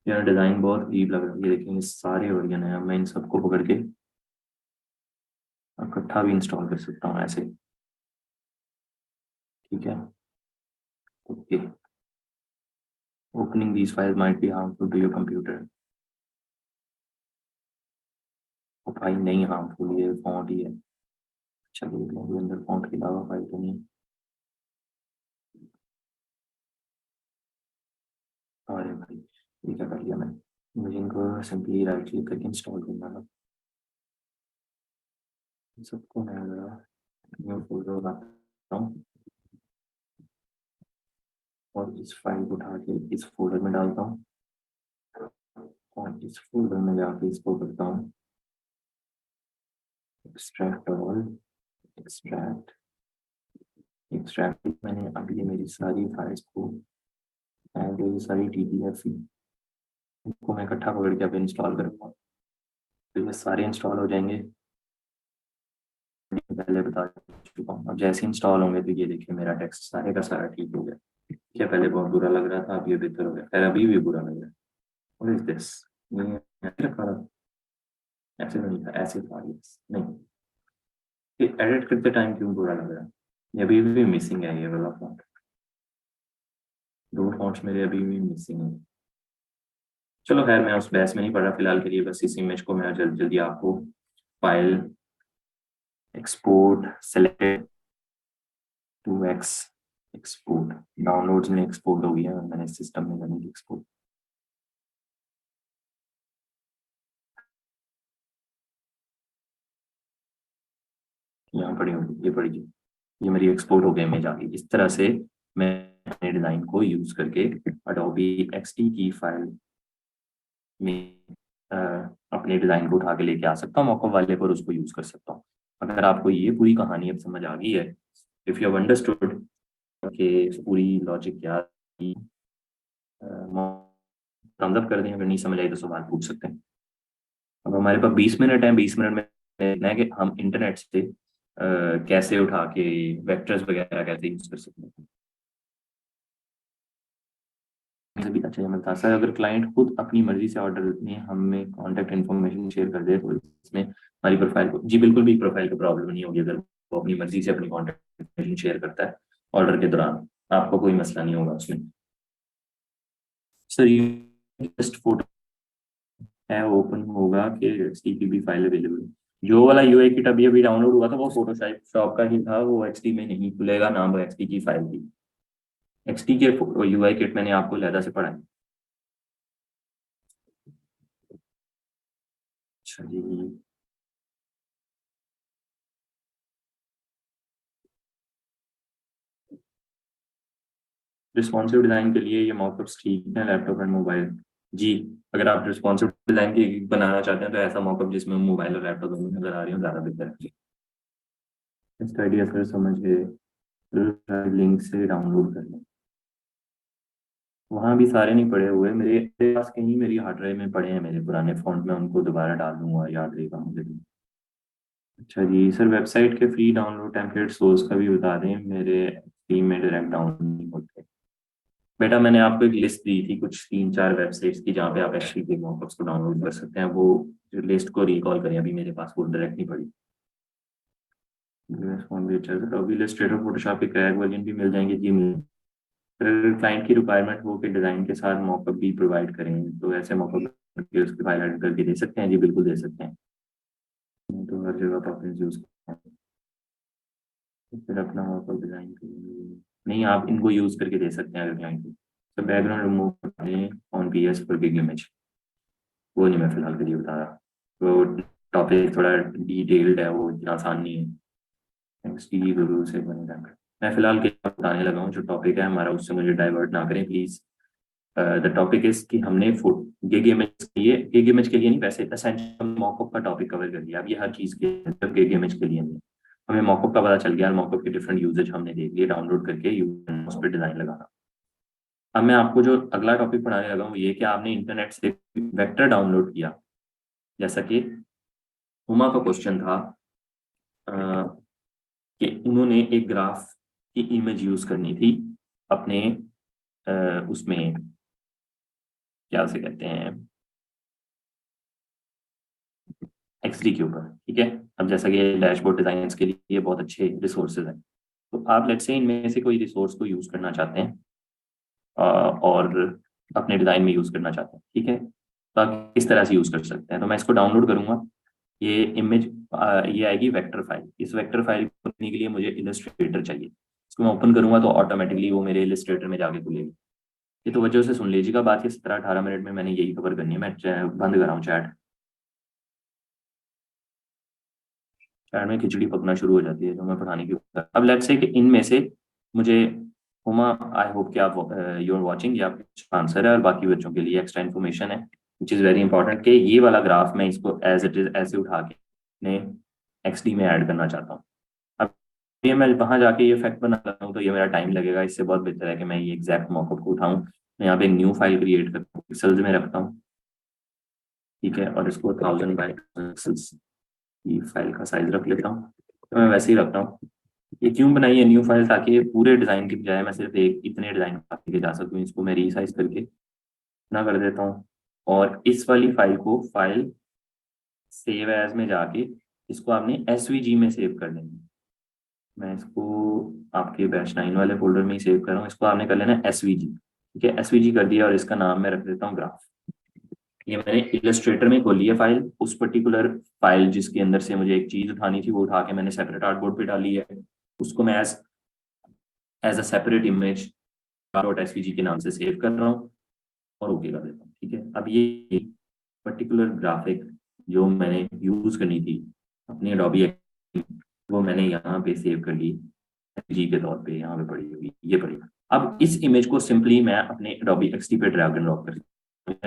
यार डिजाइन बहुत अजीब लग रहा है, ये देखिए ये सारे वर्जन है. मैं इन सबको पकड़ के इकट्ठा भी इंस्टॉल कर सकता हूँ ऐसे. ठीक है, okay. Opening these files might be harmful to your computer. भाई नहीं हार्मफुल, ये फॉन्ट ही है. चलिए अंदर फॉन्ट के अलावा फाइल तो नहीं. अरे भाई ये क्या कर लिया मैंने, मुझे इनको सिंपली राइट क्लिक करके इंस्टॉल करना था. सबको मैं न्यू फोल्डर बनाता हूँ और इस फाइल को उठा के इस फोल्डर में डालता हूँ और इस फोल्डर में जाके इसको करता हूँ एक्सट्रैक्ट ऑल. एक्सट्रैक्ट मैंने अभी ये मेरी सारी फाइल्स को एंड ये सारी TTF इनको मैं इकट्ठा पकड़ के अब इंस्टॉल करता हूँ. तो ये सारे इंस्टॉल हो जाएंगे, पहले बता चुका हूँ. अब जैसे इंस्टॉल होंगे तो ये देखिए मेरा टेक्स्ट सारे का सारा ठीक हो गया. क्या पहले बहुत बुरा लग रहा था, अब ये बेहतर हो गया. खैर अभी भी बुरा लग रहा है. व्हाट इज दिस, ये ऐसे रखा था, ऐसे नहीं था, ऐसे था. नहीं, ये एडिट करते टाइम क्यों बुरा लग रहा है. ये अभी भी मिसिंग है, ये वाला फॉन्ट. दो फॉन्ट्स मेरे अभी भी मिसिंग है. चलो खैर मैं उस बहस में नहीं पड़ रहा फिलहाल के लिए. बस इस इमेज को मैं जल्दी जल्दी आपको file export selected 2x export downloads में एक्सपोर्ट हो गया. मैंने सिस्टम में करनी एक्सपोर्ट. यहाँ पड़ी होगी, ये पड़ी, ये मेरी एक्सपोर्ट हो गई इमेज आ गई. इस तरह से मैं अपने डिजाइन को यूज करके Adobe XD की फाइल में अपने डिजाइन को उठा के लेके आ सकता हूँ मॉकअप वाले पर, उसको यूज कर सकता हूँ. अगर आपको ये पूरी कहानी अब समझ आ गई है, इफ यू हैव अंडरस्टूड कि पूरी लॉजिक क्या थी, थम्स अप कर दें. अगर नहीं समझ आई तो सवाल पूछ सकते हैं. अब हमारे पास 20 मिनट है, 20 मिनट में देखना है कि हम इंटरनेट से कैसे उठा के वेक्टर्स वगैरह कैसे यूज कर सकते हैं. भी अच्छा मिलता सर, अगर क्लाइंट खुद अपनी मर्जी से ऑर्डर में हमें कॉन्टैक्ट इन्फॉर्मेशन शेयर कर दे तो इसमें हमारी प्रोफाइल को, जी बिल्कुल भी प्रोफाइल को प्रॉब्लम नहीं होगी. अगर वो अपनी मर्जी से अपनी कॉन्टैक्ट इन्फॉर्मेशन शेयर करता है ऑर्डर के दौरान, आपको कोई मसला नहीं होगा उसमें. सर ये जस्ट फोटो है, ओपन होगा कि XDPB फाइल अवेलेबल। जो वाला यूआई किट अभी अभी डाउनलोड हुआ था वो फोटोशॉप का ही था, वो XD में नहीं खुलेगा, नाम वो XD की फाइल थी। XD के यूआई किट मैंने आपको लहदा से पढ़ाया। अच्छा जी, रिस्पॉन्सिव डिजाइन के लिए ये मॉकअप्स ठीक है, लैपटॉप एंड मोबाइल। जी, अगर आप रिस्पॉन्सिव डिजाइन की बनाना चाहते हैं तो ऐसा मॉकअप जिसमें मोबाइल और लैपटॉप दोनों नजर आ रही हो ज़्यादा बेहतर है। इस आइडिया सर समझ गए, लिंक से डाउनलोड कर लें। वहाँ भी सारे नहीं पड़े हुए मेरे पास, कहीं मेरी हार्ड ड्राइव में पड़े हैं मेरे पुराने फ़ॉन्ट में, उनको दोबारा डाल दूंगा, याद रहेगा मुझे भी। अच्छा जी सर, वेबसाइट के फ्री डाउनलोड टेम्पलेट सोर्स का भी बता दें, मेरे टीम में डायरेक्ट डाउनलोड नहीं होते। बेटा मैंने आपको एक लिस्ट दी थी कुछ 3-4 वेबसाइट्स की जहाँ पे आप HTML मॉकअप्स को डाउनलोड कर सकते हैं, वो लिस्ट को रिकॉल करें, अभी मेरे पास वो डायरेक्ट नहीं पड़ी। अभी इलस्ट्रेटर फोटोशॉप के क्रैक वर्जन भी मिल जाएंगे जी। अगर क्लाइंट की रिक्वायरमेंट हो कि डिज़ाइन के साथ मॉकअप भी प्रोवाइड करें तो ऐसे मॉकअप करके उसकी फाइल एडिट करके दे सकते हैं जी, बिल्कुल दे सकते हैं। तो हर जगह पर अपने यूज़ फिर अपना मॉकअप डिज़ाइन नहीं, आप इनको यूज़ करके दे सकते हैं अगर क्लाइंट को। तो बैकग्राउंड रिमूव करें ऑन PS पर बिग इमेज, वो नहीं मैं फिलहाल के लिए बता रहा, वो टॉपिक थोड़ा डिटेल्ड है, वो इतना आसान नहीं है। XD गुरु से बनेगा। मैं फिलहाल के बताने लगा हूँ, जो टॉपिक है हमारा उससे मुझे डाइवर्ट ना करें प्लीज़। द टॉपिक इज कि हमने गिग इमेज के लिए नहीं, वैसे एसेंशियल मॉकअप का टॉपिक कवर कर लिया। अब ये हर चीज़ के गिग इमेज के लिए नहीं, हमें मॉकअप का पता चल गया, मॉकअप के डिफरेंट यूजेज हमने देख लिए, डाउनलोड करके उस पर डिज़ाइन लगाना। अब मैं आपको जो अगला टॉपिक पढ़ाने लगा हूँ ये कि आपने इंटरनेट से वेक्टर डाउनलोड किया, जैसा कि हुमा का क्वेश्चन था कि उन्होंने एक ग्राफ की इमेज यूज करनी थी अपने उसमें क्या उसे कहते हैं XD के ऊपर, ठीक है। अब जैसा कि डैशबोर्ड डिजाइन के लिए बहुत अच्छे रिसोर्सेज हैं, तो आप लेट्स से इनमें से कोई रिसोर्स को यूज करना चाहते हैं और अपने डिजाइन में यूज करना चाहते हैं, ठीक है, तो आप किस तरह से यूज कर सकते हैं। तो मैं इसको डाउनलोड करूंगा, ये इमेज ये आएगी वेक्टर फाइल। इस वेक्टर फाइल को करने के लिए मुझे इलस्ट्रेटर चाहिए, इसको मैं ओपन करूंगा तो ऑटोमेटिकली वो मेरे इलस्ट्रेटर में जाके खुलेगी। ये तो वजह से सुन लीजिएगा बात, ये 17-18 मिनट में मैंने यही कवर करनी है। मैं बंद कर रहा हूँ चैट में खिचड़ी पकना शुरू हो जाती है जो मैं पढ़ाने की। अब लेट्स से कि इनमें से मुझे हुमा, आई होप कि आप यू आर वाचिंग, ये आपका आंसर है और बाकी बच्चों के लिए एक्स्ट्रा इन्फॉर्मेशन है विच इज़ वेरी इंपॉर्टेंट, कि ये वाला ग्राफ मैं इसको एज इट इज ऐसे उठा के अपने XD में ऐड करना चाहता हूँ। अब ये मैं वहाँ जाके ये फैक्ट बनाता हूँ तो ये मेरा टाइम लगेगा, इससे बहुत बेहतर है कि मैं ये एग्जैक्ट मॉकअप को उठाऊँ, मैं यहाँ पे एक न्यू फाइल क्रिएट करता हूँ, पिक्सल्स में रखता हूँ, ठीक है, और इसको 1000 बाई पिक्सल्स की फाइल का साइज रख लेता हूँ। तो मैं वैसे ही रखता हूँ। ये क्यों बनाई है न्यू फाइल, ताकि ये पूरे डिज़ाइन की बजाय मैं सिर्फ एक इतने डिज़ाइन लेके जा सकूँ। इसको मैं रीसाइज करके इतना कर देता हूँ और इस वाली फाइल को फाइल सेव एज में जाके इसको आपने SVG में सेव कर देंगे। मैं इसको आपके बैच 9 वाले फोल्डर में ही सेव कर रहा हूँ, इसको आपने कर लेना SVG, ठीक है। SVG कर दिया और इसका नाम मैं रख देता हूँ ग्राफ। ये मैंने इलस्ट्रेटर में खोली है फाइल, उस पर्टिकुलर फाइल जिसके अंदर से मुझे एक चीज उठानी थी वो उठा के मैंने सेपरेट आर्टबोर्ड पे डाली है, उसको मैं as a separate image .svg के नाम से सेव कर रहा हूँ और ओके कर देता हूँ, ठीक है। अब ये पर्टिकुलर ग्राफिक जो मैंने यूज करनी थी अपनी Adobe वो मैंने यहाँ पे सेव कर ली जी के तौर पे, यहाँ पे पड़ी हुई ये पड़ी। अब इस इमेज को सिंपली मैं अपने Adobe XD पे ड्रैग एंड ड्रॉप कर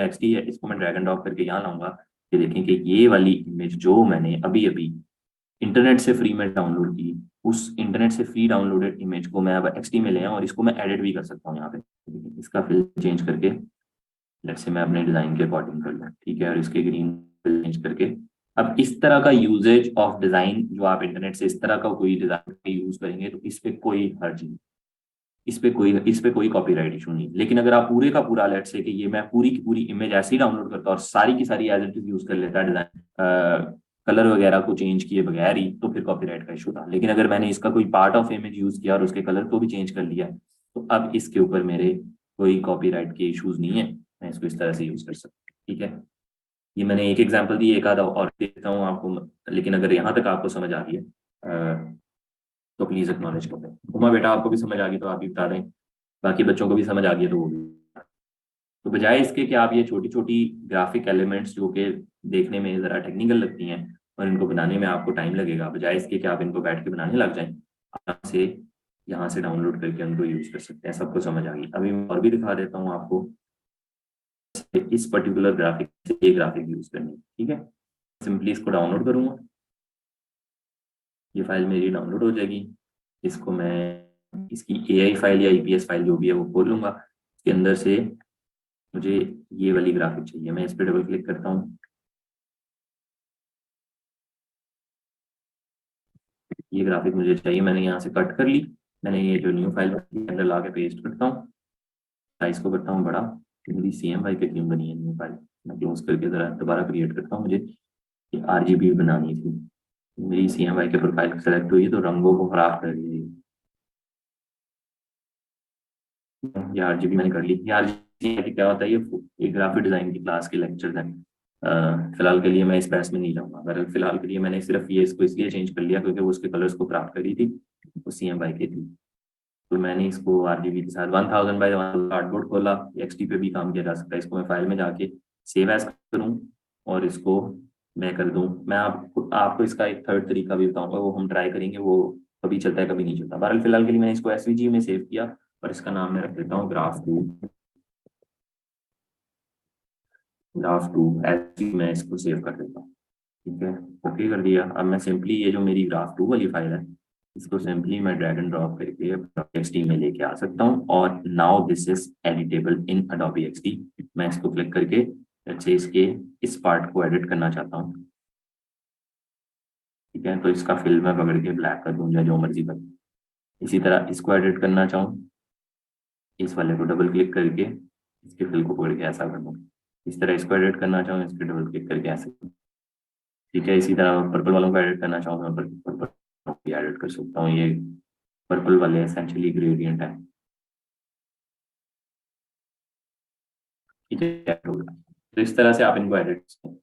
XD है, इसको मैं ड्रैग एंड ड्रॉप करके यहाँ लाऊंगा। ये देखें कि ये वाली इमेज जो मैंने अभी अभी इंटरनेट से फ्री में डाउनलोड की, उस इंटरनेट से फ्री डाउनलोडेड इमेज को मैं अब XD में ले आऊँ और इसको मैं एडिट भी कर सकता हूँ यहाँ पे, इसका फिल चेंज करके लेट्स से मैं अपने डिजाइन के अकॉर्डिंग कर लूँ, ठीक है, और इसके ग्रीन चेंज करके। अब इस तरह का यूजेज ऑफ डिजाइन जो आप इंटरनेट से इस तरह का कोई डिजाइन यूज करेंगे तो इस पे कोई हर्ज नहीं, इस पे कोई कॉपीराइट इशू नहीं। लेकिन अगर आप पूरे का पूरा लेट्स से कि ये मैं पूरी की पूरी इमेज ऐसे ही डाउनलोड करता और सारी की सारी एज इट इज यूज कर लेता डिजाइन कलर वगैरह को चेंज किए बगैर ही, तो फिर कॉपीराइट का इशू था। लेकिन अगर मैंने इसका कोई पार्ट ऑफ इमेज यूज किया और उसके कलर को भी चेंज कर लिया तो अब इसके ऊपर मेरे कोई कॉपीराइट के इश्यूज नहीं है। मैं इसको इस तरह से यूज कर सकता हूँ। ठीक है, ये मैंने एक एग्जांपल दी, एक आधा और देता हूँ आपको, लेकिन अगर यहाँ तक आपको समझ आ गई है तो प्लीज एक्नॉलेज कर दें। उमा बेटा आपको भी समझ आ गई तो आप भी बता दें, बाकी बच्चों को भी समझ आ गई है तो वो भी। तो बजाय इसके कि आप ये छोटी छोटी ग्राफिक एलिमेंट्स जो कि देखने में ज़रा टेक्निकल लगती हैं और इनको बनाने में आपको टाइम लगेगा, बजाय इसके कि आप इनको बैठ के बनाने लग जाएं, आराम से यहाँ से डाउनलोड करके उनको यूज़ कर सकते हैं। सबको समझ आ गई। अभी मैं और भी दिखा देता हूँ आपको इस पर्टिकुलर ग्राफिक से ये ग्राफिक यूज़ करनी है। ठीक है, सिंपली इसको डाउनलोड करूँगा, ये फाइल मेरी डाउनलोड हो जाएगी। इसको मैं इसकी AI फाइल या EPS फाइल जो भी है वो खोल लूँगा। इसके अंदर से मुझे ये वाली ग्राफिक चाहिए, मैं इस पर डबल क्लिक करता हूँ, ये ग्राफिक मुझे चाहिए, मैंने यहाँ से कट कर ली। मैंने ये जो न्यू फाइल अंदर ला के पेस्ट करता हूँ, साइज को करता हूँ बड़ा, मेरी CMYK की क्यों बनी है न्यू फाइल, मैं क्लोज करके ज़रा दोबारा क्रिएट करता हूँ। मुझे ये RGB बनानी थी, मेरी CMYK प्रोफाइल सेलेक्ट हुई तो रंगों को खराब कर दी। ये RGB मैंने कर ली। ये RGB क्या होता है, ये ग्राफिक डिजाइन की क्लास के लेक्चर हैं। फिलहाल के लिए मैं इस बैच में नहीं जाऊंगा। अगर फिलहाल के लिए मैंने सिर्फ ये इसको इसलिए चेंज कर लिया क्योंकि वो उसके कलर्स को प्राप्त करी थी, वो CMYK थी, तो मैंने इसको RGB के साथ 1000 बाई कार्डबोर्ड खोला। XD पे भी काम किया जा सकता है। इसको मैं फाइल में जाके सेव एज करूँ और इसको मैं कर दूँ। मैं आपको इसका एक थर्ड तरीका भी बताऊंगा, वो हम ट्राई करेंगे, वो कभी चलता है कभी नहीं चलता। बहरहाल फिलहाल के लिए मैंने इसको SVG में सेव किया और इसका नाम मैं रख देता हूँ ग्राफ 2 ऐसे मैं इसको सेव कर देता हूँ। ठीक है, ओके कर दिया। अब मैं सिंपली ये जो मेरी ग्राफ 2 वाली फाइल है, इसको सिंपली मैं ड्रैग एंड ड्रॉप करके XD में लेके आ सकता हूँ। और now this is editable in Adobe XD। मैं इसको क्लिक करके अच्छे इसके इस पार्ट को एडिट करना चाहता हूँ। ठीक है, तो इसका फिल मैं पकड़ के ब्लैक कर दूँ या जो मर्जी कर। इसी तरह इसको एडिट करना चाहूँ, इस वाले को डबल क्लिक करके इसके फिल को पकड़ के ऐसा कर दूँ। इस तरह इसको एडिट करना चाहूँ, इसके डबल क्लिक करके ऐसे। ठीक है, इसी तरह पर्पल वालों को एडिट करना चाहूँ मैं पर्पल भी एडिट कर सकता हूँ। ये पर्पल वाले एसेंशियली ग्रेडियंट है। ठीक है, तो इस तरह से आप इनको एडिट कर सकते हैं।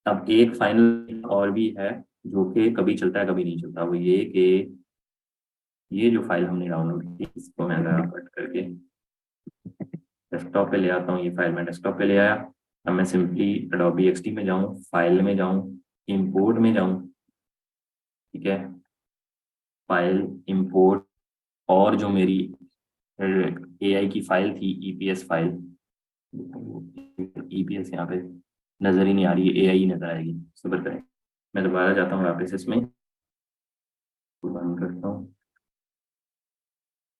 अब एक फाइनल और भी है जो कि कभी चलता है कभी नहीं चलता, वो ये कि ये जो फाइल हमने डाउनलोड की, इसको मैं अगर कट करके डेस्कटॉप पे ले आता हूँ, ये फाइल मैं डेस्कटॉप पे ले आया। अब मैं सिंपली Adobe XD में जाऊँ, फाइल में जाऊँ, इंपोर्ट में जाऊँ। ठीक है, फाइल, इंपोर्ट, और जो मेरी AI की फाइल थी EPS फाइल, EPS यहाँ पे नजर ही नहीं आ रही है, AI ही नजर आएगी, सब्र करें। मैं दोबारा जाता हूँ वापस इसमें, बंद करता हूँ।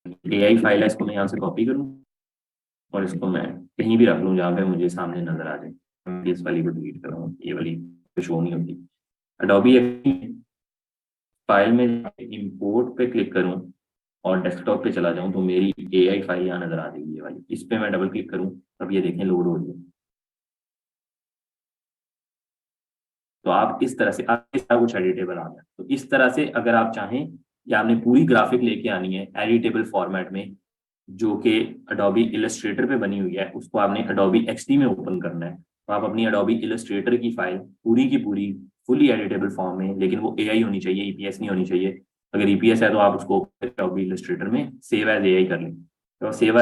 AI फाइल है, इसको मैं यहाँ से कॉपी करूँ और इसको मैं कहीं भी रख लूँ जहाँ पे मुझे सामने नजर आ जाए। मैं इस वाली को डिलीट कर रहा हूँ, ये वाली शो नहीं होती। Adobe फाइल में इंपोर्ट पे क्लिक करूँ और डेस्कटॉप पे चला जाऊँ तो मेरी AI फाइल यहाँ नजर आ जाएगी, ये वाली। इस पे मैं डबल क्लिक करूँ, अब ये देखें लोड हो रही है। तो आप इस तरह से आप सारा कुछ एडिटेबल आ गया। तो इस तरह से अगर आप चाहें कि आपने पूरी ग्राफिक लेके आनी है एडिटेबल फॉर्मेट में, जो कि Adobe Illustrator पे बनी हुई है, उसको आपने Adobe XD में ओपन करना है, तो आप अपनी Adobe Illustrator की फाइल पूरी की पूरी फुली एडिटेबल फॉर्म में, लेकिन वो AI होनी चाहिए, EPS नहीं होनी चाहिए। अगर EPS है तो आप उसको Adobe Illustrator में सेव एज AI कर लें। तो सेव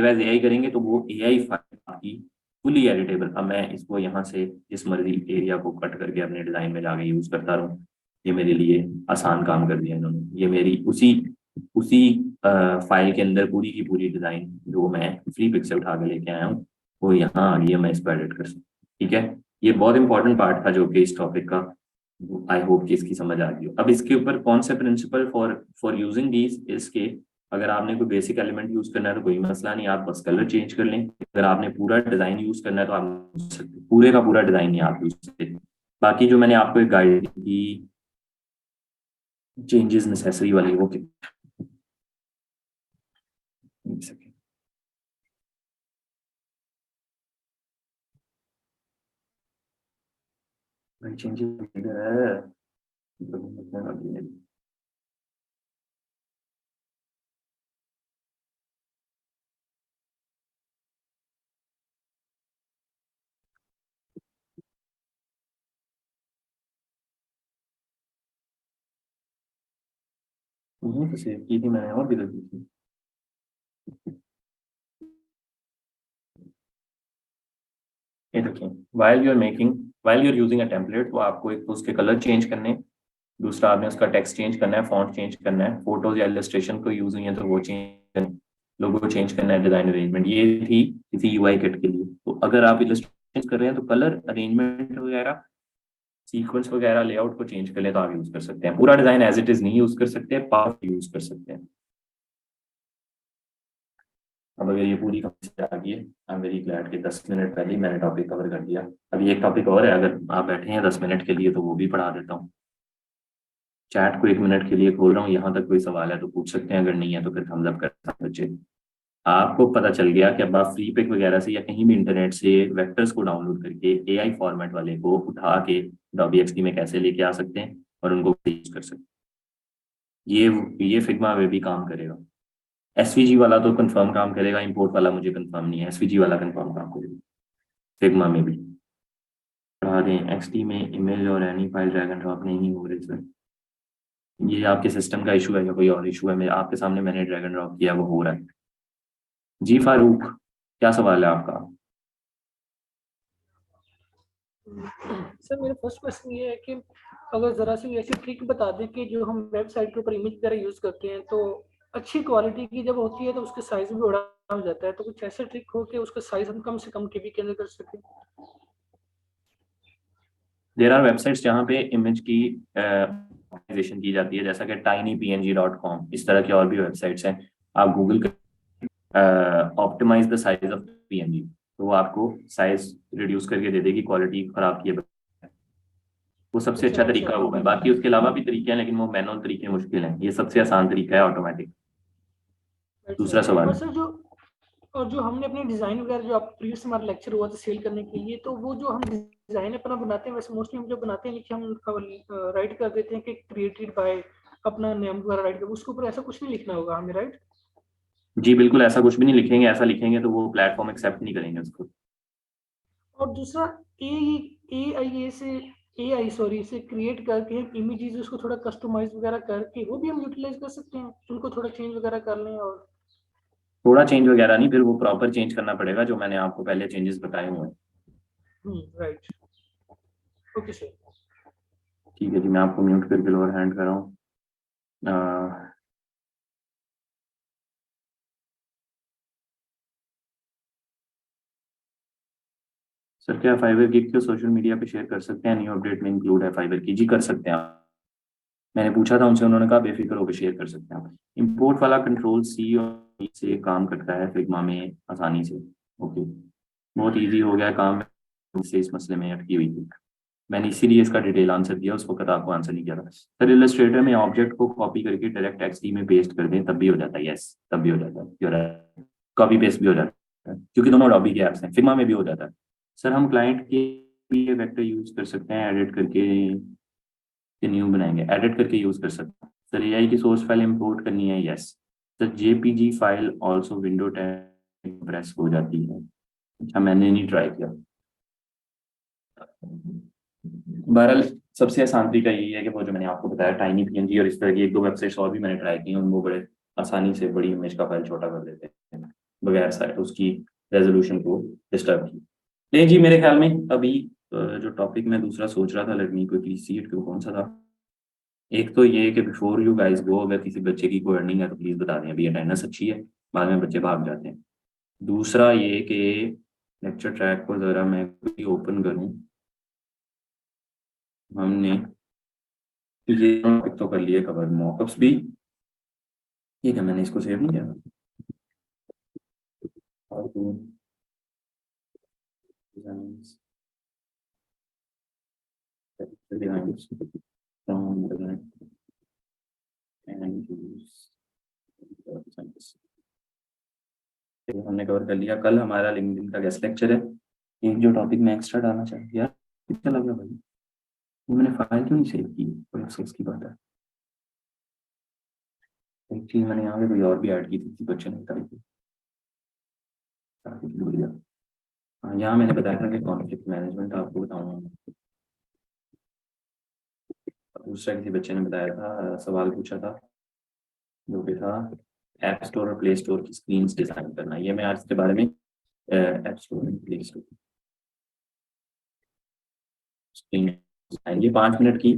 एज AI करेंगे तो वो AI फाइल आपकी फुली एडिटेबल। अब मैं इसको यहाँ से जिस मर्जी एरिया को कट करके अपने डिजाइन में जाके यूज करता रहूँ, ये मेरे लिए आसान काम कर दिया इन्होंने। ये मेरी उसी उसी फाइल के अंदर पूरी की पूरी डिजाइन जो मैं फ्री पिक्सल उठा के लेके आया हूँ वो यहाँ आ गई है, मैं इसको एडिट कर सकता हूँ। ठीक है, ये बहुत इंपॉर्टेंट पार्ट था जो कि इस टॉपिक का, आई होप कि इसकी समझ आ गई हो। अब इसके ऊपर कौन से प्रिंसिपल फॉर यूजिंग दीज, इसके अगर आपने कोई बेसिक एलिमेंट यूज करना है तो कोई मसला नहीं, आप बस कलर चेंज कर लें। अगर आपने पूरा डिजाइन यूज करना है तो आप यूज सकते, पूरे का पूरा डिजाइन नहीं आप यूज सकते। बाकी जो मैंने आपको एक गाइड दी चेंजेस नेसेसरी वाली, वो एक सेकेंड भाई, चेंजेस है वहीं तो सेव की थी मैंने और भी रखी थी। ये देखिए, while you are using a template, तो आपको एक तो उसके कलर चेंज करने हैं, दूसरा आपने उसका टेक्स्ट चेंज करना है, फॉन्ट चेंज करना है, फोटोज या इलस्ट्रेशन को यूज हुई है तो वो चेंज करना है, लोगो चेंज करना है, डिजाइन अरेंजमेंट। ये थी किसी यूआई किट के लिए। तो अगर आप इलस्ट्रेशन कर रहे हैं तो कलर अरेंजमेंट वगैरह, सीक्वेंस वगैरह, लेआउट को चेंज कर ले तो आप यूज कर सकते हैं। पूरा डिजाइन एज इट इज नहीं यूज कर सकते, पार्ट यूज कर सकते हैं। अब अगर ये पूरी कंप्लीट आ गई है, आई एम वेरी ग्लैड कि 10 मिनट पहले ही मैंने टॉपिक कवर कर दिया। अभी एक टॉपिक और है, अगर आप बैठे हैं 10 मिनट के लिए तो वो भी पढ़ा देता हूँ। चैट को 1 मिनट के लिए खोल रहा हूँ, यहाँ तक कोई सवाल है तो पूछ सकते हैं, अगर नहीं है तो फिर थम्स अप करता हूँ बच्चे। आपको पता चल गया कि अब आप फ्री पिक वगैरह से या कहीं भी इंटरनेट से वेक्टर्स को डाउनलोड करके एआई फॉर्मेट वाले को उठा के डॉबीएक्सडी में कैसे लेके आ सकते हैं और उनको यूज कर सकते हैं। ये फिग्मा में भी काम करेगा। एसवीजी वाला तो कंफर्म काम करेगा, इंपोर्ट वाला मुझे कंफर्म नहीं है, एसवीजी वाला कंफर्म काम करेगा। फिग्मा में भी पढ़ा दें। एक्सटी में इमेज और any file drag and drop नहीं हो रही सर, ये आपके सिस्टम का इशू है या कोई और इशू है? मेरे आपके सामने मैंने ड्रैग एंड ड्रॉप किया, वो हो रहा है। जी फारूक, क्या सवाल है आपका? सर मेरा फर्स्ट क्वेश्चन ये है कि अगर ज़रा सी ऐसी ट्रिक बता दें कि जो हम वेबसाइट के ऊपर इमेज वगैरह यूज़ करते हैं तो अच्छी क्वालिटी की जब होती है तो उसका साइज भी बड़ा हो जाता है, तो कुछ ऐसा ट्रिक हो कि उसका साइज हम कम से कम केबी के अंदर कर सकें। देर आर वेबसाइट्स जहाँ पे इमेज की ऑप्टिमाइजेशन की जाती है, जैसा कि tinypng.com, इस तरह की और भी वेबसाइट्स हैं। आप Google optimize the size of PNG, तो वो आपको साइज रिड्यूस करके दे देगी, क्वालिटी खराब की है। वो सबसे अच्छा तरीका होगा। बाकी उसके अलावा भी तरीके हैं, लेकिन वो मैनुअल तरीके मुश्किल हैं। ये सबसे आसान तरीका है ऑटोमेटिक। दूसरा सवाल। और सर जो हमने अपने डिज़ाइन वगैरह जो आप प्रीवियस हमारा लेक्चर हुआ था सेल करने के लिए, तो वो जो हम डिज़ाइन अपना बनाते हैं, वैसे मोस्टली हम जो बनाते हैं नीचे हम राइट कर देते हैं कि क्रिएटेड बाय, अपना नेम वगैरह राइट कर, उसके ऊपर ऐसा कुछ नहीं लिखना होगा हमें, राइट? जी बिल्कुल, ऐसा कुछ भी नहीं लिखेंगे। ऐसा लिखेंगे तो वो प्लेटफॉर्म एक्सेप्ट नहीं करेंगे उसको। और दूसरा ए आई से क्रिएट करके हम इमेजेस उसको थोड़ा कस्टमाइज वगैरह करके वो भी हम यूटिलाइज कर सकते हैं, उनको थोड़ा चेंज वगैरह कर लें। और थोड़ा चेंज वगैरह नहीं, फिर वो प्रॉपर चेंज करना पड़ेगा जो मैंने आपको पहले चेंजेस बताए हुए हैं। Right, okay sir. ठीक है जी, मैं आपको म्यूट करके लोअर हैंड कर रहा हूँ। सर क्या फाइवर गिग को सोशल मीडिया पे शेयर कर सकते हैं? न्यू अपडेट में इंक्लूड है फाइवर की। जी कर सकते हैं आप। मैंने पूछा था उनसे, उन्होंने कहा बेफिक्र होकर शेयर कर सकते हैं आप। इंपोर्ट वाला कंट्रोल सी और E से काम करता है फिग्मा में आसानी से। ओके, बहुत इजी हो गया काम से, इस मसले में अटकी हुई थी। मैंने इसीलिए इसका डिटेल आंसर दिया, उस वक्त आपको आंसर नहीं किया था। सर इलस्ट्रेटर में ऑब्जेक्ट को कॉपी करके डायरेक्ट एक्सडी में पेस्ट कर दें तब भी हो जाता है? यस, तब भी हो जाता है। कॉपी पेस्ट भी हो जाता है क्योंकि दोनों अडोबी के ऐप्स हैं। फिग्मा में भी हो जाता है। सर हम क्लाइंट के लिए वेक्टर यूज कर सकते हैं, एडिट करके न्यू बनाएंगे, एडिट करके यूज कर सकते हैं। सर एआई की सोर्स फाइल इंपोर्ट करनी है? Yes. Sir JPG file also window 10 press हो जाती है? अच्छा, मैंने नहीं ट्राई किया। बहरहाल सबसे आसान तरीका यही है कि वो जो मैंने आपको बताया टाइनी पीएनजी और इस तरह की एक दो वेबसाइट्स और भी मैंने ट्राई की हैं, उनको बड़े आसानी से बड़ी इमेज का फाइल छोटा कर देते हैं बगैर साइट उसकी रेजोल्यूशन को डिस्टर्ब की। नहीं जी, मेरे ख्याल में अभी जो टॉपिक मैं दूसरा सोच रहा था, let me quickly see it, कौन सा था? एक तो ये कि बिफोर यू गाइस गो, अगर किसी बच्चे की कोई अर्निंग है तो प्लीज बता दें, अभी अटेंडेंस अच्छी है, बाद में बच्चे भाग जाते हैं। दूसरा ये कि लेक्चर ट्रैक को ज़रा मैं ओपन करूँ। हमने ये टॉपिक तो कर लिए कवर, मॉकअप्स भी। ठीक है, मैंने इसको सेव नहीं किया। और हमने कवर कर लिया। कल हमारा लिंक्डइन का गेस्ट लेक्चर है। एक जो टॉपिक मैं एक्स्ट्रा डालना चाहती यार, कितना लगा भाई, वो मैंने फाइल क्यों नहीं सेव की? कोई अफसोस की बात है। एक चीज मैंने यहाँ पे कोई और भी ऐड की थी, बच्चे ने बताई थी। बढ़िया। हाँ, यहाँ मैंने बताया था कि कॉन्फ्लिक्ट मैनेजमेंट आपको बताऊंगा। दूसरा किसी बच्चे ने बताया था, सवाल पूछा था जो कि था ऐप स्टोर और प्ले स्टोर की स्क्रीन डिजाइन करना। ये मैं आज के बारे में ऐप स्टोर और प्ले स्टोर स्क्रीन डिजाइन, ये 5 मिनट की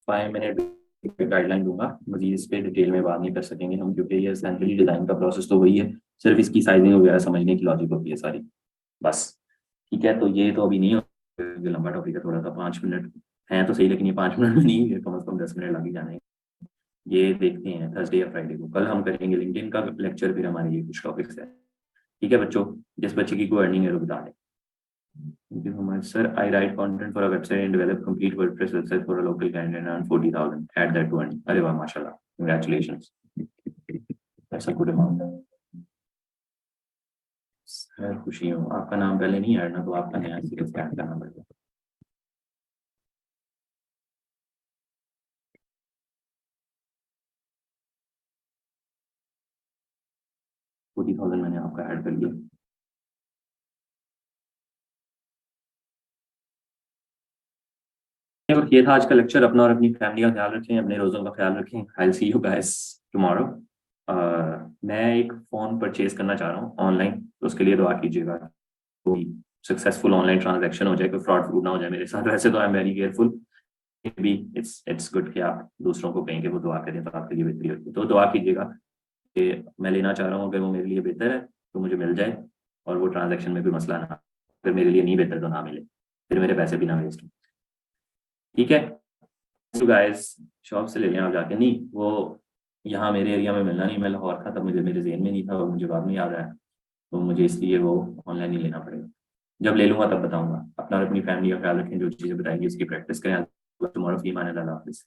5 मिनट गाइडलाइन दूंगा। मजीद इस पे डिटेल में बात नहीं कर सकेंगे हम, क्योंकि ये एसेंशियली डिजाइन का प्रोसेस तो वही है, सिर्फ इसकी साइजिंग वगैरह समझने की लॉजिक होती है सारी, बस। ठीक है, तो ये तो अभी नहीं हो, ये लंबा टॉपिक है थोड़ा सा, 5 मिनट हैं तो सही, लेकिन ये 5 मिनट में नहीं है, कम से कम 10 मिनट लग ही जाने। ये देखते हैं थर्सडे या फ्राइडे को, कल हम करेंगे लिंक्डइन का लेक्चर, फिर हमारे ये कुछ टॉपिक्स है। ठीक है बच्चों, जिस बच्चे की कोई अर्निंग है वो बता दें। Thank you so much, sir. I write content for a website and develop complete WordPress website for a local client and earn 40,000. Add that to earning. अरे वाह, माशाल्लाह, congratulations. That's a good amount. Sir खुशी हूँ, आपका नाम पहले नहीं ऐड ना, तो आपका नया सिर्फ ऐड करना पड़ेगा। $40,000 मैंने आपका ऐड कर लिया। ये था आज का लेक्चर। अपना और अपनी फैमिली का ख्याल रखें, अपने रोज़ों का ख्याल रखें। आई सी यू गाइस टुमारो। मैं एक फ़ोन परचेज करना चाह रहा हूँ ऑनलाइन, तो उसके लिए दुआ कीजिएगा, कोई सक्सेसफुल ऑनलाइन ट्रांजैक्शन हो जाए, कोई फ्रॉड फ्रूड ना हो जाए मेरे साथ। वैसे तो आई एम वेरी केयरफुल, भी इट्स गुड कि आप दूसरों को कहें कि वो दुआ करें, तो आपके लिए बेहतरी होती है। तो दुआ कीजिएगा कि मैं लेना चाह रहा हूँ, अगर वो मेरे लिए बेहतर है तो मुझे मिल जाए, और वो ट्रांजैक्शन में कोई मसला ना, अगर मेरे लिए नहीं बेहतर तो ना मिले, फिर मेरे पैसे भी ना वेस्ट हो। ठीक है, तो गाइस शॉप से ले लें आप जाके। नहीं, वो यहाँ मेरे एरिया में मिलना नहीं, मैं लाहौर था तब, मुझे मेरे जेहन में नहीं था, वो मुझे बाद में याद आया, तो मुझे इसलिए वो ऑनलाइन ही लेना पड़ेगा। जब ले लूँगा तब बताऊँगा। अपना और अपनी फैमिली का ख्याल रखें, जो चीज़ें बताएंगी उसकी प्रैक्टिस करें। टुमारो फी मान अल्लाह हाफिज़।